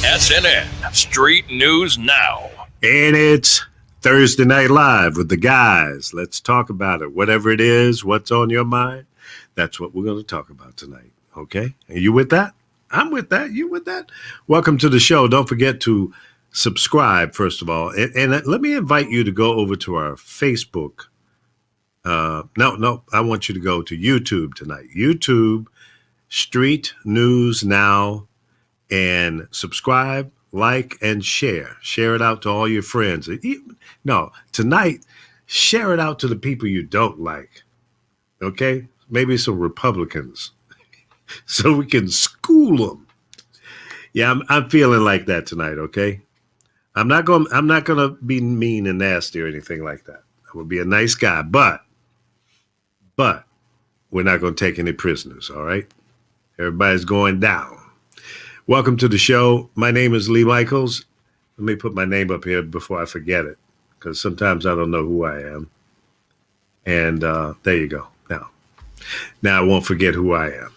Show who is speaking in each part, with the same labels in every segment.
Speaker 1: SNN Street News Now.
Speaker 2: And it's Thursday Night Live with the guys. Let's talk about it. Whatever it is, what's on your mind, that's what we're going to talk about tonight. Okay? Are you with that? I'm with that. You with that? Welcome to the show. Don't forget to subscribe, first of all. And let me invite you to go over to our Facebook. No, I want you to go to YouTube tonight. YouTube, Street News Now, and subscribe, like, and share. Share it out to all your friends. No, tonight, share it out to the people you don't like. Okay? Maybe some Republicans. So we can school them. Yeah, I'm feeling like that tonight, okay? I'm not gonna be mean and nasty or anything like that. I will be a nice guy, but we're not gonna take any prisoners, all right? Everybody's going down. Welcome to the show. My name is Lee Michaels. Let me put my name up here before I forget it, because sometimes I don't know who I am. And there you go. Now I won't forget who I am.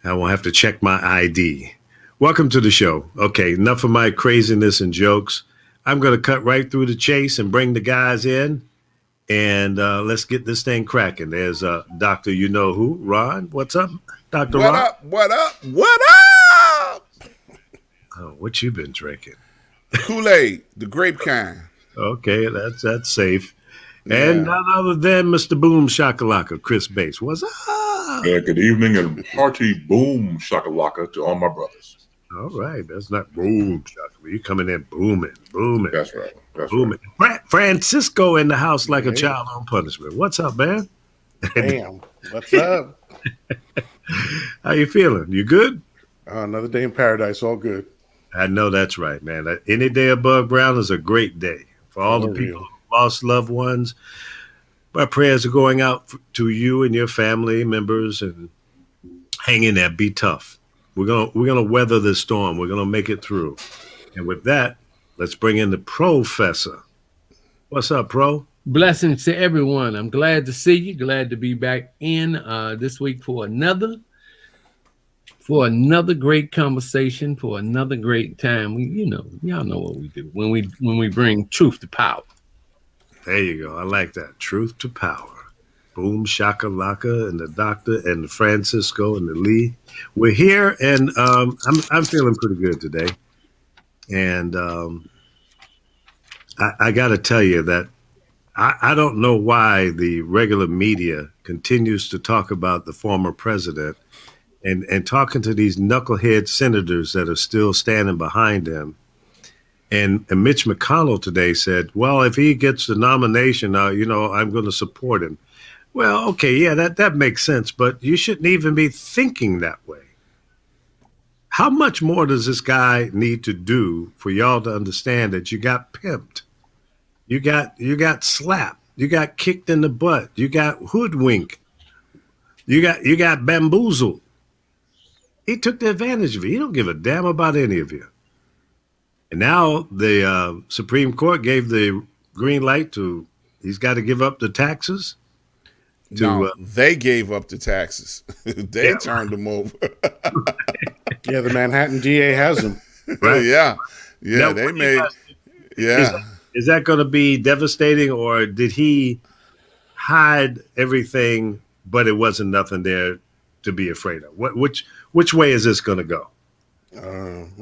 Speaker 2: I won't have to check my ID. Welcome to the show. Okay, enough of my craziness and jokes. I'm going to cut right through the chase and bring the guys in. And let's get this thing cracking. There's Dr. You Know Who, Ron. What's up, Dr. Ron?
Speaker 3: What up?
Speaker 2: Oh, what you been drinking?
Speaker 3: Kool-Aid, the grape kind.
Speaker 2: Okay, that's safe. Yeah. And none other than Mr. Boom Shakalaka, Chris Bates. What's up?
Speaker 4: Yeah, good evening and hearty boom shakalaka to all my brothers.
Speaker 2: All right, that's not boom shakalaka. You coming in booming.
Speaker 4: That's right.
Speaker 2: Booming. Right. Francisco in the house like a child on punishment. What's up, man?
Speaker 5: Damn. What's up?
Speaker 2: How you feeling? You good?
Speaker 5: Another day in paradise. All good.
Speaker 2: I know that's right, man. Any day above ground is a great day for all the people who lost loved ones. My prayers are going out to you and your family members, and hang in there. Be tough. We're gonna weather this storm. We're gonna make it through. And with that, let's bring in the professor. What's up, Pro?
Speaker 6: Blessings to everyone. I'm glad to see you. Glad to be back in this week for another great conversation, for another great time. Y'all know what we do when we bring truth to power.
Speaker 2: There you go. I like that. Truth to power. Boom Shakalaka and the doctor and the Francisco and the Lee. We're here, and I'm feeling pretty good today. And I got to tell you that I don't know why the regular media continues to talk about the former president and talking to these knucklehead senators that are still standing behind him. And Mitch McConnell today said, well, if he gets the nomination, I'm going to support him. Well, okay, yeah, that makes sense, but you shouldn't even be thinking that way. How much more does this guy need to do for y'all to understand that you got pimped? You got slapped. You got kicked in the butt. You got hoodwinked. You got bamboozled. He took the advantage of it. He don't give a damn about any of you. And now the Supreme Court gave the green light to, he's got to give up the taxes.
Speaker 3: They gave up the taxes. They turned them over.
Speaker 5: Yeah, the Manhattan DA has them.
Speaker 3: Right? Yeah,
Speaker 2: now,
Speaker 3: they made.
Speaker 2: Is that going to be devastating, or did he hide everything, but it wasn't nothing there to be afraid of? Which way is this going to go?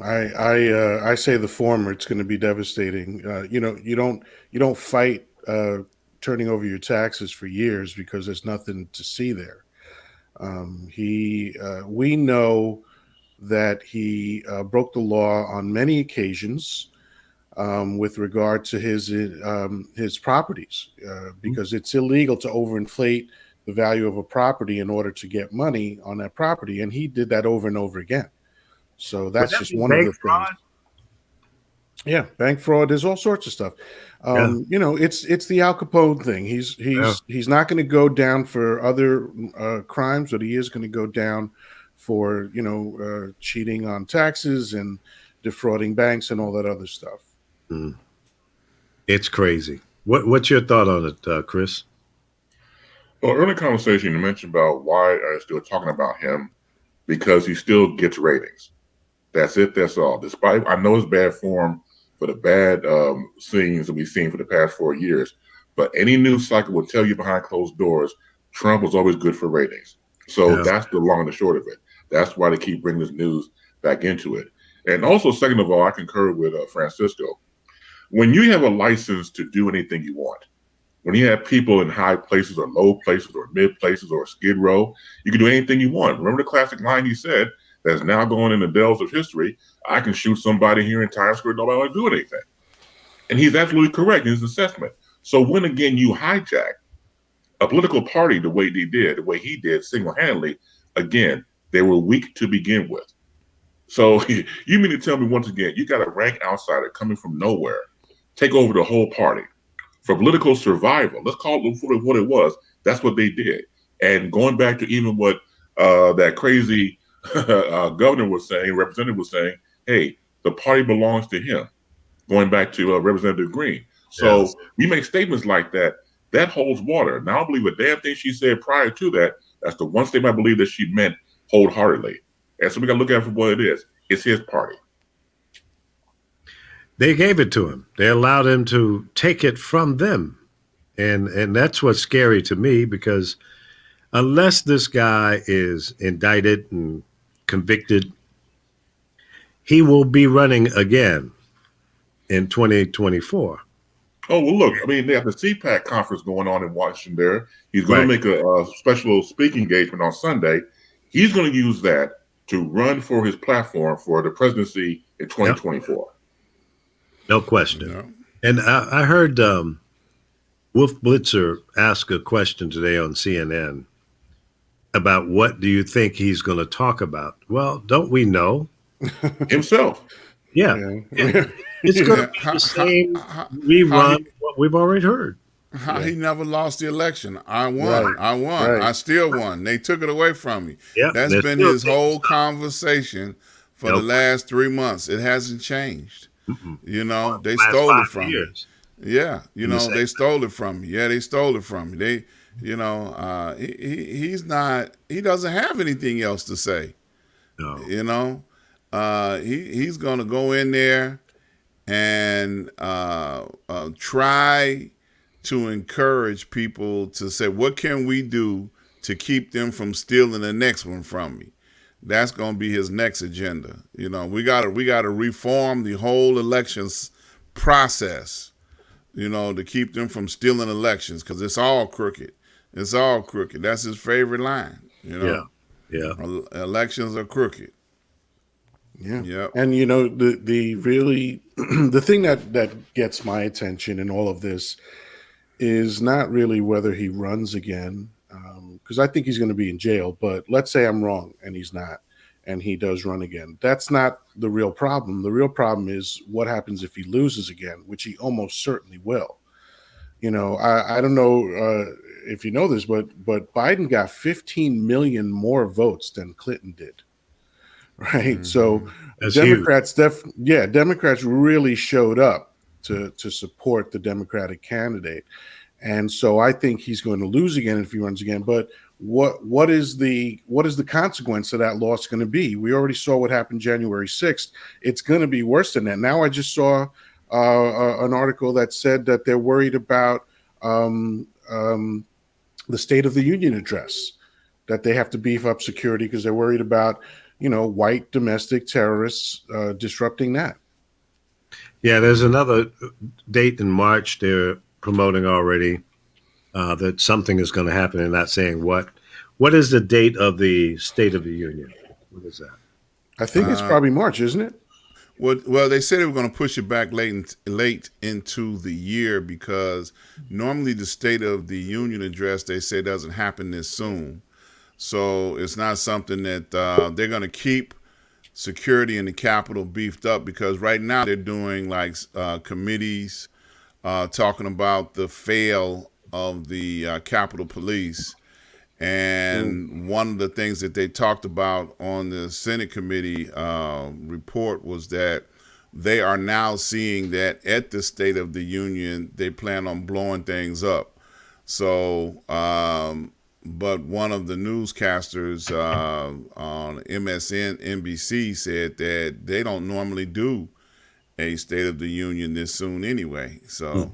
Speaker 5: I say the former. It's going to be devastating. You don't fight turning over your taxes for years because there's nothing to see there. We know that he broke the law on many occasions with regard to his properties because it's illegal to overinflate the value of a property in order to get money on that property, and he did that over and over again. So that's just one of the things. Yeah, bank fraud. There's all sorts of stuff. It's the Al Capone thing. He's not going to go down for other crimes, but he is going to go down for cheating on taxes and defrauding banks and all that other stuff.
Speaker 2: It's crazy. What's your thought on it, Chris?
Speaker 4: Well, early conversation you mentioned about why are still talking about him because he still gets ratings. That's it. That's all. Despite I know it's bad form for the bad scenes that we've seen for the past 4 years, but any news cycle will tell you behind closed doors, Trump was always good for ratings. So
Speaker 2: Yeah.
Speaker 4: that's the long and the short of it. That's why they keep bringing this news back into it. And also, second of all, I concur with Francisco. When you have a license to do anything you want, when you have people in high places or low places or mid places or skid row, you can do anything you want. Remember the classic line he said that's now going in the dells of history, I can shoot somebody here in Times Square, nobody will do anything. And he's absolutely correct in his assessment. So when again you hijack a political party the way he did single-handedly, again, they were weak to begin with. So you mean to tell me once again, you got a rank outsider coming from nowhere, take over the whole party for political survival. Let's call it for what it was. That's what they did. And going back to even what that crazy governor was saying, representative was saying, hey, the party belongs to him. Going back to Representative Green. So
Speaker 2: Yes.
Speaker 4: we make statements like that. That holds water. Now I don't believe a damn thing she said prior to that. That's the one statement I believe that she meant wholeheartedly. And so we got to look at it for what it is. It's his party.
Speaker 2: They gave it to him. They allowed him to take it from them. And that's what's scary to me because unless this guy is indicted and convicted, he will be running again in 2024.
Speaker 4: Oh, well, look, I mean, they have the CPAC conference going on in Washington there. He's going
Speaker 2: Right.
Speaker 4: to make a special speaking engagement on Sunday. He's going to use that to run for his platform for the presidency in 2024.
Speaker 2: No question.
Speaker 3: Yeah.
Speaker 2: And I heard Wolf Blitzer ask a question today on CNN about what do you think he's going to talk about? Well, don't we know?
Speaker 4: Himself.
Speaker 2: Yeah.
Speaker 5: Yeah.
Speaker 2: It's going to
Speaker 3: Yeah.
Speaker 2: be the same
Speaker 3: how
Speaker 2: rerun what we've already heard.
Speaker 3: he never lost the election. I won.
Speaker 5: Right.
Speaker 3: I won.
Speaker 5: Right.
Speaker 3: I still won. They took it away from me.
Speaker 2: Yeah,
Speaker 3: That's
Speaker 2: they're
Speaker 3: been
Speaker 2: still
Speaker 3: his whole conversation for the
Speaker 2: Nope.
Speaker 3: last 3 months. It hasn't changed.
Speaker 2: Mm-mm.
Speaker 3: You know, they
Speaker 2: Last
Speaker 3: stole
Speaker 2: 5
Speaker 3: it from me.
Speaker 2: years.
Speaker 3: Yeah, you
Speaker 2: In the
Speaker 3: know,
Speaker 2: same-
Speaker 3: they stole it from me. Yeah, they stole it from me. They, you know, he's not. He doesn't have anything else to say.
Speaker 2: No.
Speaker 3: You know, he's going to go in there and try to encourage people to say, what can we do to keep them from stealing the next one from me? That's going to be his next agenda. You know, we got to reform the whole elections process, you know, to keep them from stealing elections because it's all crooked. It's all crooked. That's his favorite line. You know,
Speaker 2: Yeah.
Speaker 3: Elections are crooked.
Speaker 5: Yeah.
Speaker 3: Yep.
Speaker 5: And you know, the really the thing that gets my attention in all of this is not really whether he runs again, because I think he's going to be in jail. But let's say I'm wrong and he's not, and he does run again. That's not the real problem. The real problem is what happens if he loses again, which he almost certainly will. You know, I don't know if you know this, but Biden got 15 million more votes than Clinton did. Right. So
Speaker 2: That's
Speaker 5: Democrats, Democrats really showed up to support the Democratic candidate. And so I think he's going to lose again if he runs again. But what is the consequence of that loss going to be? We already saw what happened January 6th. It's going to be worse than that. Now I just saw an article that said that they're worried about the State of the Union address, that they have to beef up security because they're worried about, you know, white domestic terrorists disrupting that.
Speaker 2: Yeah, there's another date in March they're promoting already that something is going to happen and not saying what. What is the date of the State of the Union? What is that?
Speaker 5: I think it's probably March, isn't it?
Speaker 3: Well, they said they were going to push it back late into the year because normally the State of the Union address, they say, doesn't happen this soon. So it's not something that they're going to keep security in the Capitol beefed up because right now they're doing like committees talking about the fail of the Capitol Police. And one of the things that they talked about on the Senate committee report was that they are now seeing that at the State of the Union, they plan on blowing things up. So, but one of the newscasters on MSN NBC said that they don't normally do a State of the Union this soon anyway. So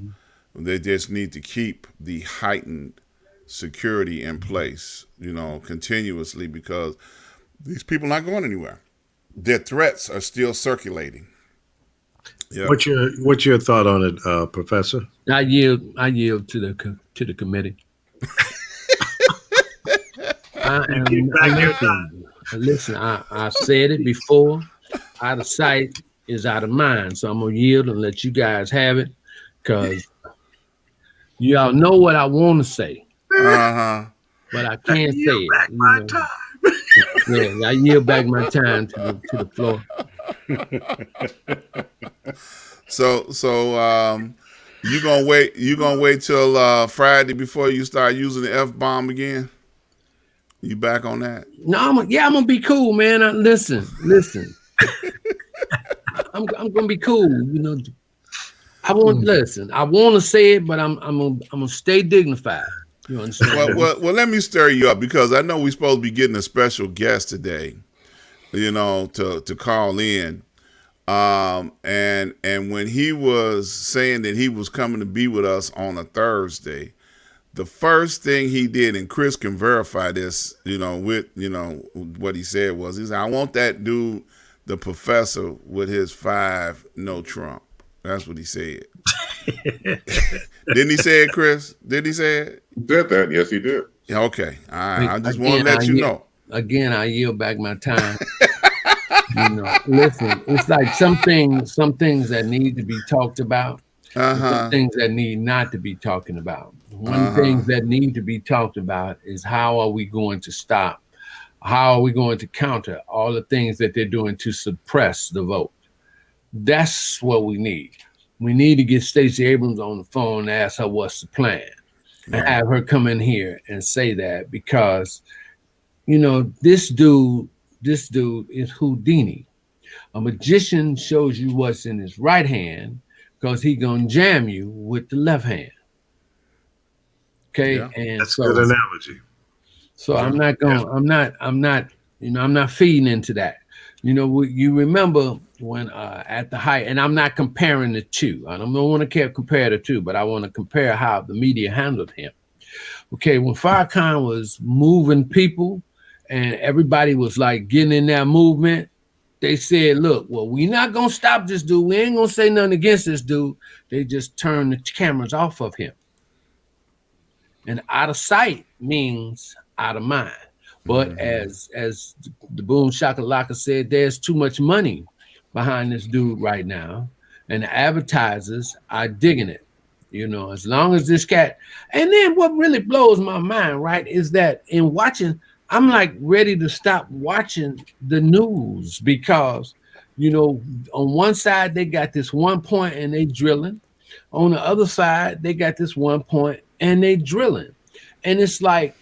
Speaker 3: they just need to keep the heightened security in place, continuously, because these people are not going anywhere. Their threats are still circulating. Yeah.
Speaker 2: What's your thought on it, Professor?
Speaker 6: I yield to the committee. Listen, I said it before. Out of sight is out of mind. So I'm gonna yield and let you guys have it, because y'all know what I want to say, but I can't say it. Yeah, I yield back my time to the floor.
Speaker 3: So you gonna wait till Friday before you start using the F-bomb again? You back on that?
Speaker 6: No, I'm gonna be cool, man. Listen. I'm gonna be cool. I want to say it, but I'm gonna stay dignified. You understand?
Speaker 3: Well, let me stir you up, because I know we're supposed to be getting a special guest today, to call in. And when he was saying that he was coming to be with us on a Thursday, the first thing he did, and Chris can verify this, with what he said was, he said, I want that dude, the professor, with his 5 no Trump. That's what he said. Didn't he say it, Chris? Did he say it?
Speaker 4: He said that. Yes, he did.
Speaker 3: Okay. All right. I just want to let you know.
Speaker 6: Again, I yield back my time. Listen, it's like some things that need to be talked about, some things that need not to be talking about. One thing that need to be talked about is how are we going to stop? How are we going to counter all the things that they're doing to suppress the vote? That's what we need. We need to get Stacey Abrams on the phone and ask her what's the plan, and have her come in here and say that, because, this dude is Houdini. A magician shows you what's in his right hand, because he gonna jam you with the left hand. Okay, and
Speaker 2: that's a good analogy.
Speaker 6: So I'm not feeding into that. You remember when at the height, and I'm not comparing the two. I don't want to compare the two, but I want to compare how the media handled him. Okay, when Farrakhan was moving people and everybody was like getting in that movement, they said, look, well, we're not going to stop this dude. We ain't going to say nothing against this dude. They just turned the cameras off of him. And out of sight means out of mind. But as the Boom Shakalaka said, there's too much money behind this dude right now, and the advertisers are digging it. As long as this cat. And then what really blows my mind, right, is that in watching, I'm like ready to stop watching the news, because, on one side they got this 1 point and they drilling. On the other side, they got this 1 point and they drilling. And it's like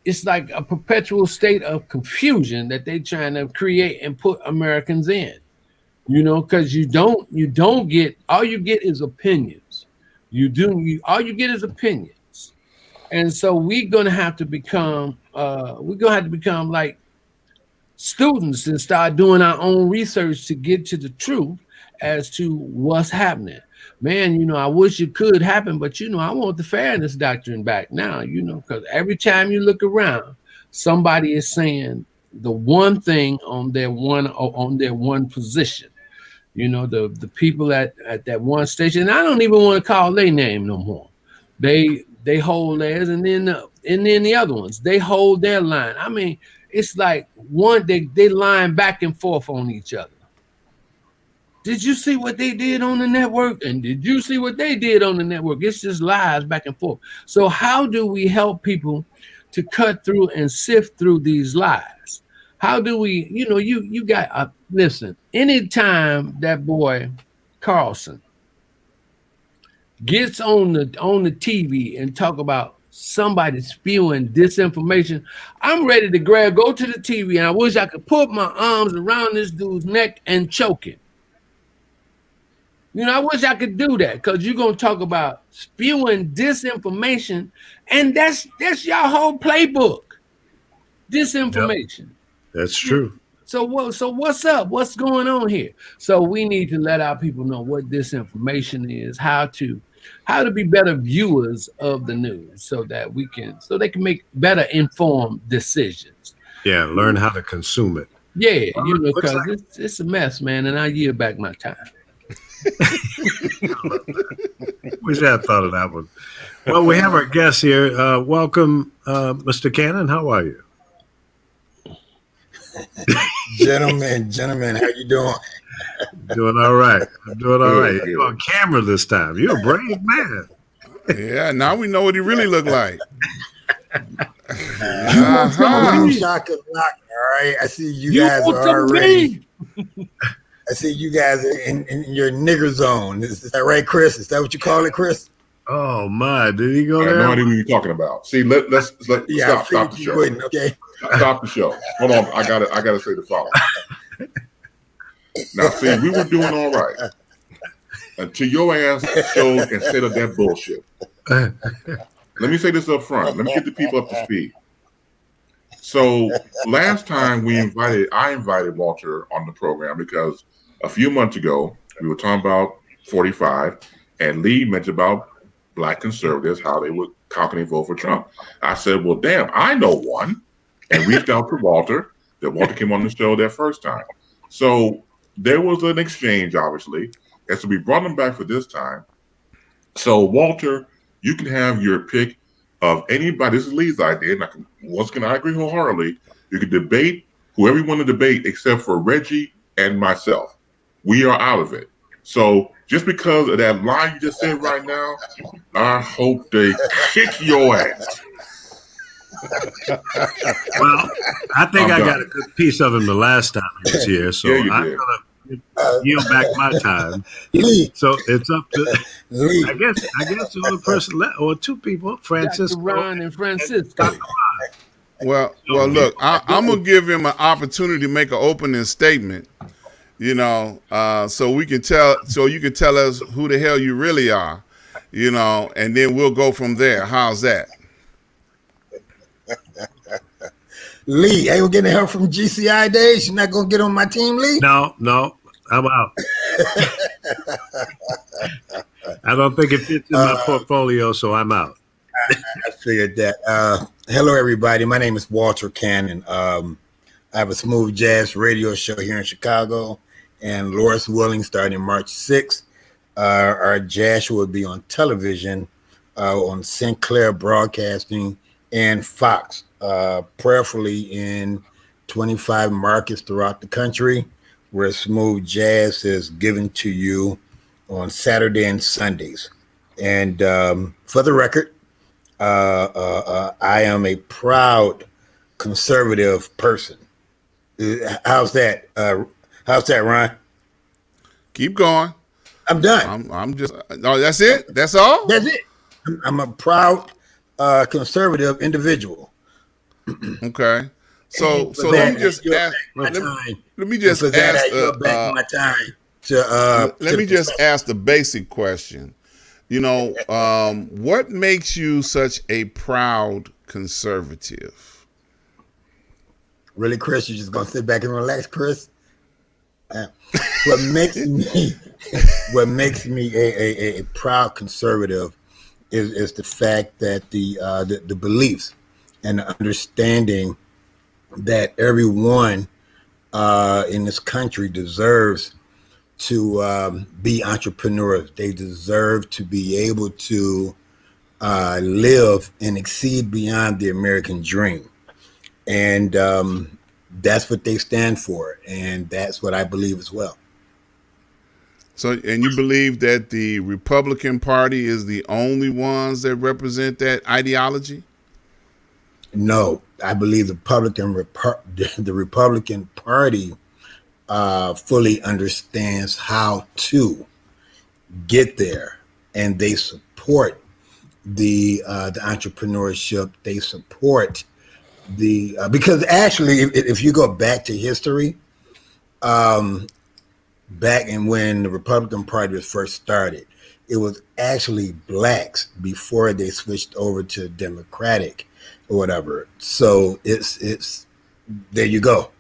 Speaker 6: a perpetual state of confusion that they trying to create and put Americans in, because you don't get, all you get is opinions. All you get is opinions. And so we're going to have to become like students and start doing our own research to get to the truth as to what's happening. Man, I wish it could happen, but I want the fairness doctrine back now, because every time you look around, somebody is saying the one thing on their one position. The people at that one station, and I don't even want to call their name no more. They hold theirs, and then the other ones, they hold their line. I mean, it's like they line back and forth on each other. Did you see what they did on the network? And did you see what they did on the network? It's just lies back and forth. So how do we help people to cut through and sift through these lies? How do we, you got, listen, anytime that boy Carlson gets on the TV and talk about somebody spewing disinformation, I'm ready to go to the TV, and I wish I could put my arms around this dude's neck and choke him. You know, I wish I could do that because you're gonna talk about spewing disinformation, and that's your whole playbook. Disinformation.
Speaker 2: That's true.
Speaker 6: So what's up? What's going on here? So we need to let our people know what disinformation is, how to be better viewers of the news, so they can make better informed decisions.
Speaker 2: Yeah, learn how to consume it.
Speaker 6: Yeah, because it's a mess, man, and I yield back my time.
Speaker 2: Wish I had thought of that one. Well, we have our guest here. Welcome, Mr. Cannon. How are you?
Speaker 7: Gentlemen, how you doing?
Speaker 2: Doing all right. I'm doing all right. You're on camera this time. You're a brave man.
Speaker 3: Yeah, now we know what he really looked like.
Speaker 7: Shaka Lock, all right. I see you guys are already. I see you guys in your nigger zone. Is that right, Chris? Is that what you call it, Chris?
Speaker 2: Oh my! Did he go
Speaker 4: I
Speaker 2: there?
Speaker 4: have no idea what you're talking about. See, let's stop the show.
Speaker 7: Okay.
Speaker 4: Stop the show. Hold on, I gotta say the following. Now, see, we were doing all right until your ass showed instead of that bullshit. Let me say this up front. Let me get the people up to speed. So last time I invited Walter on the program because a few months ago we were talking about 45, and Lee mentioned about Black conservatives, how can they vote for Trump? I said, well, damn, I know one, and reached out to Walter. That Walter came on the show that first time. So there was an exchange, obviously, and so we brought him back for this time. So Walter, you can have your pick of anybody. This is Lee's idea. And I agree wholeheartedly. You can debate whoever you want to debate, except for Reggie and myself. We are out of it. So just because of that line you just said right now, I hope they kick your ass.
Speaker 2: Well, I think I got a good piece of him the last time he was here, so
Speaker 4: Yeah, you
Speaker 2: I'm
Speaker 4: did.
Speaker 2: gonna yield back my time.
Speaker 7: Lee,
Speaker 2: So it's up to
Speaker 7: Lee.
Speaker 2: I guess the only person left, or two people, Francisco.
Speaker 6: Dr. Ron and Francisco.
Speaker 3: Well, look, I'm gonna give him an opportunity to make an opening statement. So you can tell us who the hell you really are, and then we'll go from there. How's that?
Speaker 7: Lee, ain't gonna get any help from GCI days. You're not gonna get on my team, Lee?
Speaker 2: No, I'm out. I don't think it fits in my portfolio, so I'm out.
Speaker 7: I figured that. Hello, everybody. My name is Walter Cannon. I have a smooth jazz radio show here in Chicago, and Loris Willing starting March 6th. Our jazz show will be on television on Sinclair Broadcasting and Fox, prayerfully in 25 markets throughout the country, where smooth jazz is given to you on Saturday and Sundays. And for the record, I am a proud conservative person. How's that? How's that, Ron?
Speaker 3: Keep going.
Speaker 7: I'm done.
Speaker 3: I'm just. No, that's it. That's all.
Speaker 7: That's it. I'm a proud conservative individual.
Speaker 3: Okay. So
Speaker 7: For
Speaker 3: let me
Speaker 7: that,
Speaker 3: just
Speaker 7: you'll
Speaker 3: ask.
Speaker 7: back my time.
Speaker 3: Let me just
Speaker 7: For that,
Speaker 3: ask.
Speaker 7: you'll back my time to.
Speaker 3: Let me just ask the basic question. What makes you such a proud conservative?
Speaker 7: Really, Chris? You just gonna sit back and relax, Chris? What makes me a proud conservative is the fact that the beliefs and the understanding that everyone in this country deserves to be entrepreneurs. They deserve to be able to live and exceed beyond the American dream. And that's what they stand for. And that's what I believe as well.
Speaker 3: So, and you believe that the Republican Party is the only ones that represent that ideology?
Speaker 7: No, I believe the Republican Party fully understands how to get there, and they support the entrepreneurship. They support because actually, if you go back to history, back in when the Republican Party was first started, it was actually blacks before they switched over to Democratic or whatever. So it's there you go.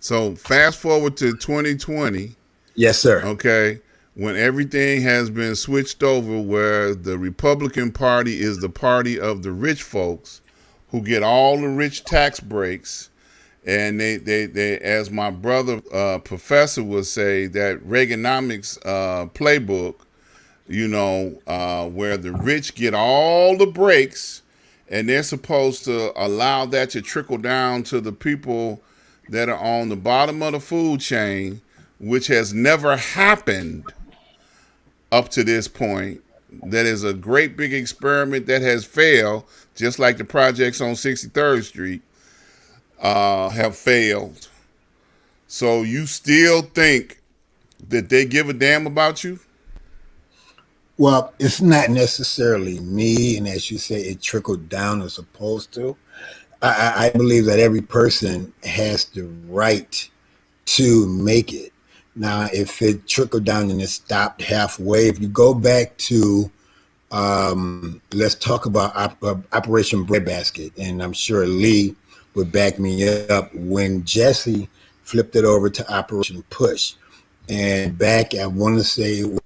Speaker 3: So fast forward to 2020.
Speaker 7: Yes, sir.
Speaker 3: Okay, when everything has been switched over, where the Republican Party is the party of the rich folks who get all the rich tax breaks, and they as my brother professor would say, that Reaganomics playbook, where the rich get all the breaks, and they're supposed to allow that to trickle down to the people that are on the bottom of the food chain, which has never happened up to this point. That is a great big experiment that has failed, just like the projects on 63rd Street have failed. So you still think that they give a damn about you?
Speaker 7: Well, it's not necessarily me, and as you say, it trickled down as opposed to. I believe that every person has the right to make it. Now, if it trickled down and it stopped halfway, if you go back to, let's talk about Operation Breadbasket, and I'm sure Lee would back me up, when Jesse flipped it over to Operation Push. And back, I want to say it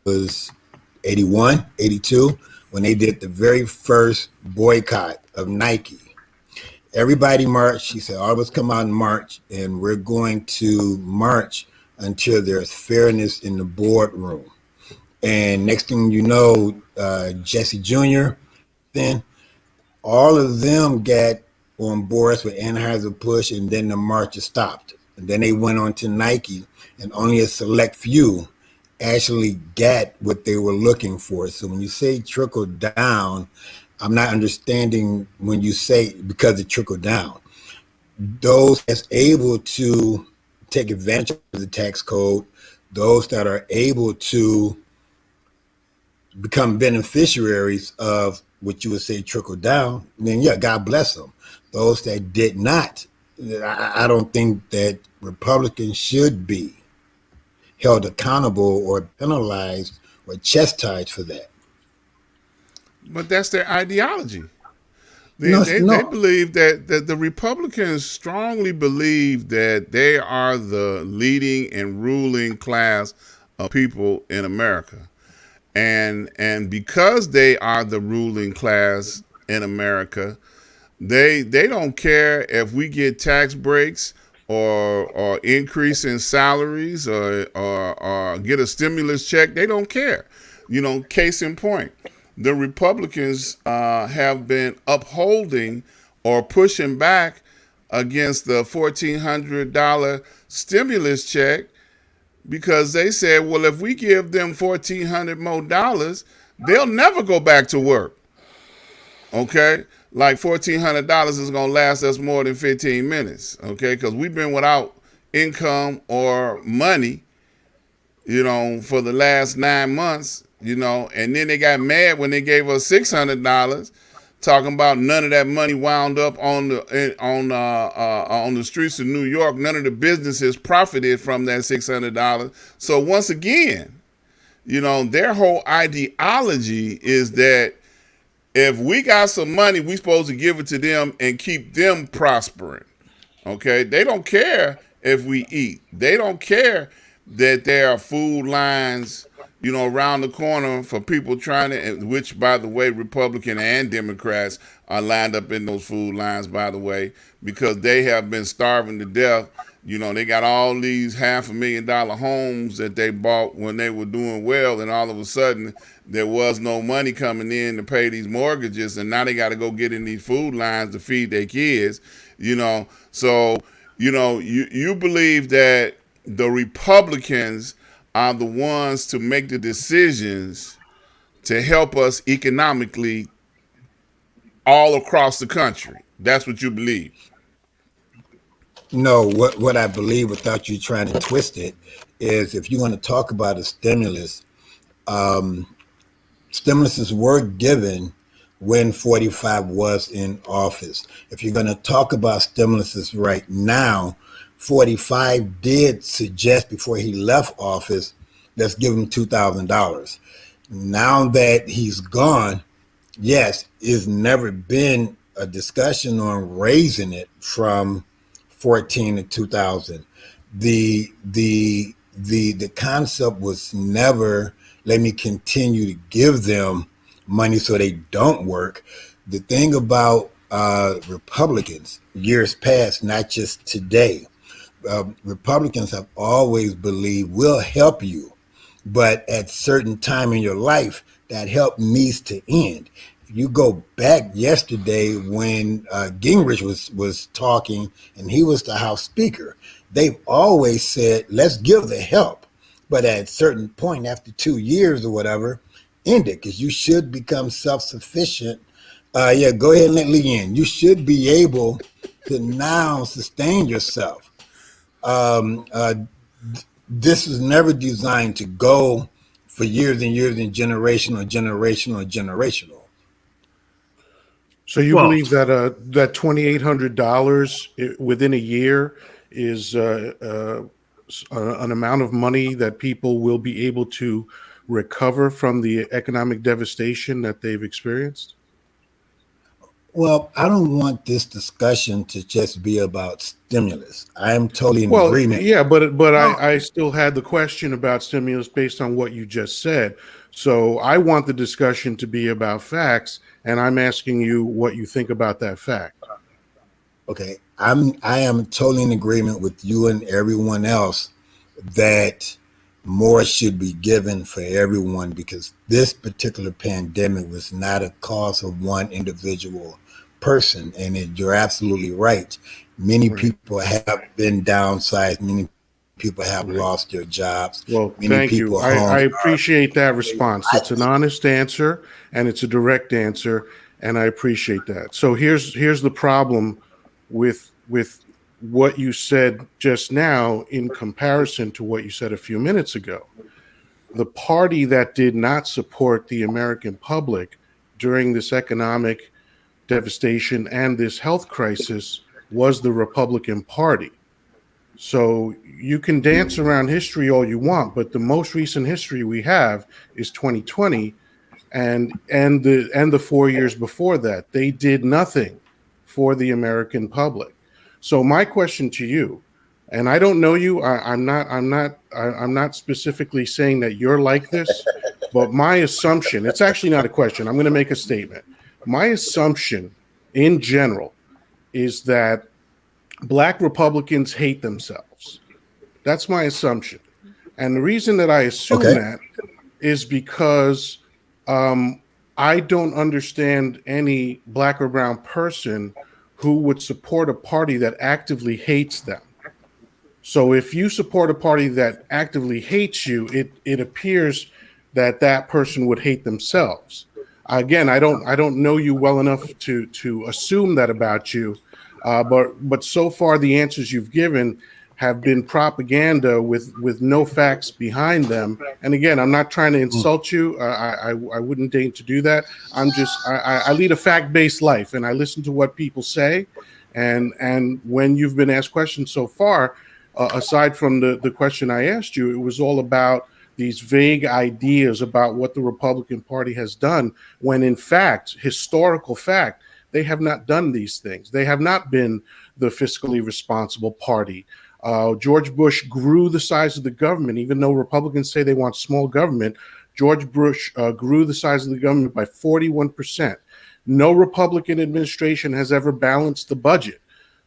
Speaker 7: was 81, 82, when they did the very first boycott of Nike. Everybody marched. He said, all of us come out and march, and we're going to march until there's fairness in the boardroom. And next thing you know, Jesse Jr., then all of them got on board with Anheuser-Busch, and then the march stopped. And then they went on to Nike, and only a select few actually got what they were looking for. So when you say trickle down, I'm not understanding when you say because it trickled down. Those that's able to take advantage of the tax code, those that are able to become beneficiaries of what you would say trickle down, then yeah, God bless them. Those that did not, I don't think that Republicans should be held accountable or penalized or chastised for that.
Speaker 3: But that's their ideology. They
Speaker 7: No.
Speaker 3: believe that the Republicans strongly believe that they are the leading and ruling class of people in America. And because they are the ruling class in America, they don't care if we get tax breaks or increase in salaries or get a stimulus check. They don't care. Case in point, the Republicans have been upholding or pushing back against the $1,400 stimulus check, because they said, well, if we give them $1,400 more dollars, they'll never go back to work. Okay? Like $1,400 is going to last us more than 15 minutes. Okay? Because we've been without income or money, for the last 9 months. And then they got mad when they gave us $600, talking about none of that money wound up on the streets of New York. None of the businesses profited from that $600. So once again, their whole ideology is that if we got some money, we supposed to give it to them and keep them prospering. Okay, they don't care if we eat. They don't care that there are food lines around the corner for people trying to, which, by the way, Republican and Democrats are lined up in those food lines, by the way, because they have been starving to death. They got all these $500,000 homes that they bought when they were doing well, and all of a sudden there was no money coming in to pay these mortgages, and now they got to go get in these food lines to feed their kids. So you believe that the Republicans are the ones to make the decisions to help us economically all across the country. That's what you believe.
Speaker 7: No, what I believe, without you trying to twist it, is if you want to talk about a stimulus, stimuluses were given when 45 was in office. If you're going to talk about stimuluses right now, 45 did suggest before he left office, let's give him $2,000. Now that he's gone, yes, it's never been a discussion on raising it from 14 to 2,000. The concept was never, let me continue to give them money so they don't work. The thing about Republicans, years past, not just today, Republicans have always believed we'll help you, but at certain time in your life, that help needs to end. If you go back yesterday when Gingrich was talking and he was the House Speaker, they've always said, let's give the help, but at a certain point after 2 years or whatever, end it, because you should become self-sufficient. Yeah, go ahead and let Lee in. You should be able to now sustain yourself. This was never designed to go for years and years and generational.
Speaker 5: So you believe that that $2,800 within a year is an amount of money that people will be able to recover from the economic devastation that they've experienced?
Speaker 7: Well, I don't want this discussion to just be about stimulus. I am totally in agreement.
Speaker 5: Yeah, but I still had the question about stimulus based on what you just said. So I want the discussion to be about facts, and I'm asking you what you think about that fact.
Speaker 7: Okay, I am totally in agreement with you and everyone else that more should be given for everyone, because this particular pandemic was not a cause of one individual person. And you're absolutely right. Many people have been downsized. Many people have lost their jobs.
Speaker 5: Well, thank you. I appreciate that response. It's an honest answer and it's a direct answer, and I appreciate that. So here's the problem with what you said just now in comparison to what you said a few minutes ago. The party that did not support the American public during this economic devastation and this health crisis was the Republican Party. So you can dance around history all you want, but the most recent history we have is 2020 and the 4 years before that. They did nothing for the American public. So my question to you, and I don't know you, I'm not specifically saying that you're like this, but my assumption, it's actually not a question, I'm going to make a statement. My assumption in general is that Black Republicans hate themselves. That's my assumption. And the reason that I assume that is because I don't understand any Black or brown person who would support a party that actively hates them. So if you support a party that actively hates you, it appears that that person would hate themselves. Again, I don't know you well enough to assume that about you, but so far the answers you've given have been propaganda with no facts behind them. And again, I'm not trying to insult you. I wouldn't deign to do that. I lead a fact-based life, and I listen to what people say. And when you've been asked questions so far, aside from the question I asked you, it was all about these vague ideas about what the Republican Party has done, when in fact, historical fact, they have not done these things. They have not been the fiscally responsible party. George Bush grew the size of the government, even though Republicans say they want small government. George Bush grew the size of the government by 41%. No Republican administration has ever balanced the budget.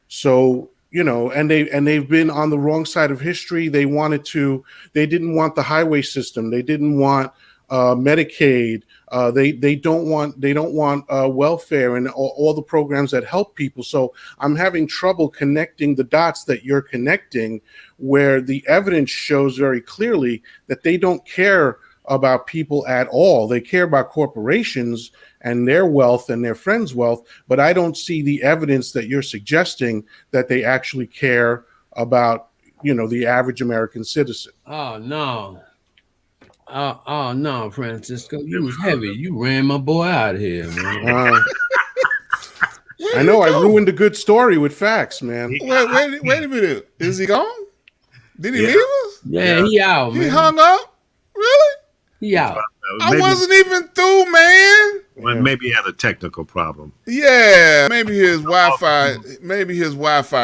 Speaker 5: So, you know, and they've been on the wrong side of history. They didn't want the highway system. They didn't want Medicaid. They don't want welfare and all the programs that help people. So I'm having trouble connecting the dots that you're connecting, where the evidence shows very clearly that they don't care about people at all. They care about corporations and their wealth and their friends' wealth, but I don't see the evidence that you're suggesting that they actually care about, you know, the average American citizen.
Speaker 6: Oh no. Oh no, Francisco, you was heavy. You ran my boy out of here, man.
Speaker 3: Where
Speaker 5: I
Speaker 3: did
Speaker 5: know
Speaker 3: he
Speaker 5: I
Speaker 3: go?
Speaker 5: ruined a good story with facts, man.
Speaker 3: Wait a minute. Is he gone? Did he
Speaker 2: Yeah.
Speaker 3: leave us?
Speaker 6: Yeah, he out,
Speaker 3: He
Speaker 6: man.
Speaker 3: hung up? Really?
Speaker 6: He out.
Speaker 3: I
Speaker 2: Maybe,
Speaker 3: wasn't even through, man.
Speaker 2: well, maybe he had a technical problem.
Speaker 3: Yeah, maybe his Wi-Fi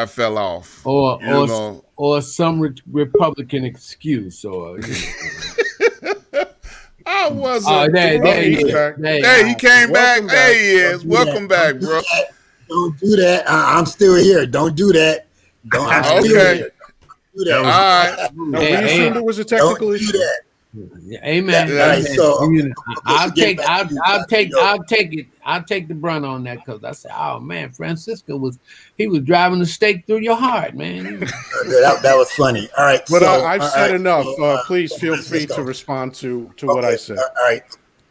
Speaker 3: fell off.
Speaker 6: Or some Republican excuse, or
Speaker 3: I wasn't
Speaker 6: there
Speaker 3: through.
Speaker 6: he is.
Speaker 5: back.
Speaker 3: Hey, he came back.
Speaker 5: Welcome back.
Speaker 3: There he is. Welcome back, bro.
Speaker 7: Don't do that. I'm still here. Don't do that. Don't. I'm still
Speaker 3: Okay.
Speaker 7: here. Don't do that.
Speaker 3: All right.
Speaker 5: No, we assumed it was a technical
Speaker 7: Don't do
Speaker 5: issue.
Speaker 7: that.
Speaker 6: amen.
Speaker 3: Yeah,
Speaker 7: right, so,
Speaker 6: I'll take
Speaker 7: Yo.
Speaker 6: I'll take the brunt on that, because I said, oh man, Francisco was driving the stake through your heart, man.
Speaker 7: That was funny. All right.
Speaker 5: But
Speaker 7: so,
Speaker 5: I've
Speaker 7: all
Speaker 5: said
Speaker 7: right,
Speaker 5: enough.
Speaker 7: so,
Speaker 5: Please feel free
Speaker 7: Francisco.
Speaker 5: to respond to what I said.
Speaker 7: All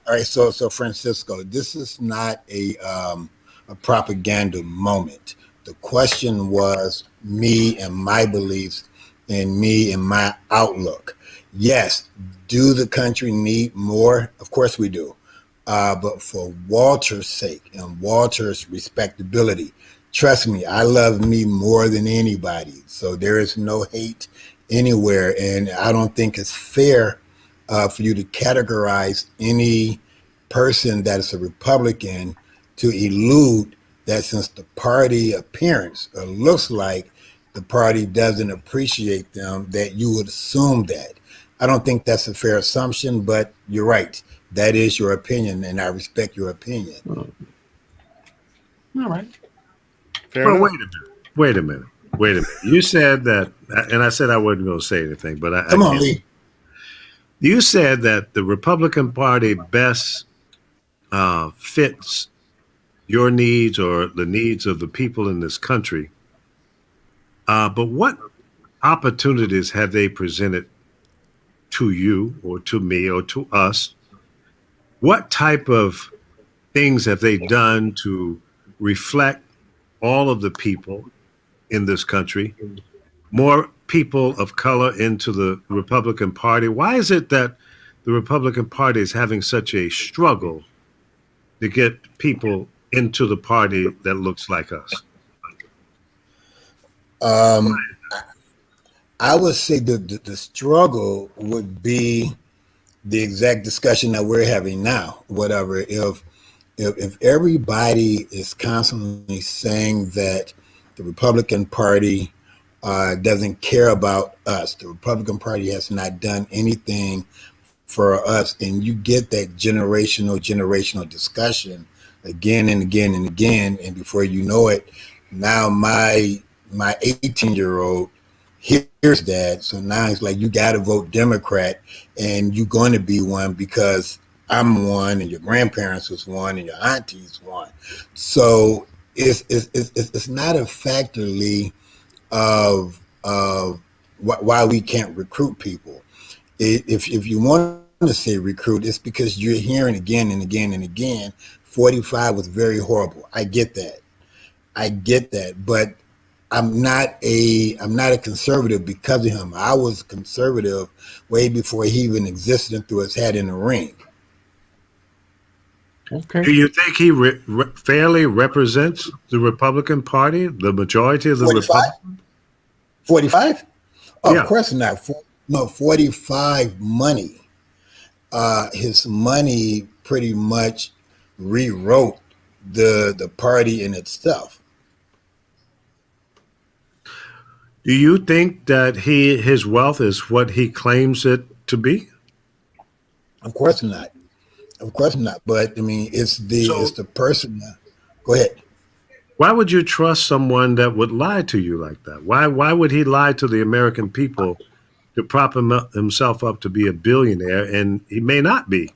Speaker 7: right. So Francisco, this is not a propaganda moment. The question was me and my beliefs and me and my outlook. Yes, do the country need more? Of course we do. But for Walter's sake and Walter's respectability, trust me, I love me more than anybody. So there is no hate anywhere. And I don't think it's fair for you to categorize any person that is a Republican to elude that, since the party appearance or looks like the party doesn't appreciate them, that you would assume that. I don't think that's a fair assumption, but you're right. That is your opinion, and I respect your opinion.
Speaker 6: All right.
Speaker 5: Fair
Speaker 2: Well,
Speaker 5: enough.
Speaker 2: wait a minute. You said that, and I said I wasn't going to say anything, but
Speaker 7: Come
Speaker 2: I
Speaker 7: on,
Speaker 2: can't.
Speaker 7: Lee.
Speaker 2: You said that the Republican Party best fits your needs or the needs of the people in this country. But what opportunities have they presented to you or to me or to us? What type of things have they done to reflect all of the people in this country, more people of color into the Republican Party? Why is it that the Republican Party is having such a struggle to get people into the party that looks like us?
Speaker 7: I would say the struggle would be the exact discussion that we're having now. Whatever, if everybody is constantly saying that the Republican Party doesn't care about us, the Republican Party has not done anything for us, and you get that generational discussion again and again and again, and before you know it, now my 18-year-old hears that, so now it's like, you got to vote Democrat, and you're going to be one because I'm one, and your grandparents was one, and your aunties one. So it's not a factor, Lee, of why we can't recruit people. If you want to say recruit, it's because you're hearing again and again and again, 45 was very horrible. I get that, but I'm not a conservative because of him. I was conservative way before he even existed and threw his hat in the ring.
Speaker 6: Okay.
Speaker 2: Do you think he fairly represents the Republican Party, the majority of the
Speaker 7: 45?
Speaker 2: Republicans?
Speaker 7: 45? Of
Speaker 2: Yeah.
Speaker 7: course not. 45 money. His money pretty much rewrote the party in itself.
Speaker 2: Do you think that his wealth is what he claims it to be?
Speaker 7: Of course not. But I mean, it's the person. Go ahead.
Speaker 2: Why would you trust someone that would lie to you like that? Why would he lie to the American people to prop himself up to be a billionaire, and he may not be?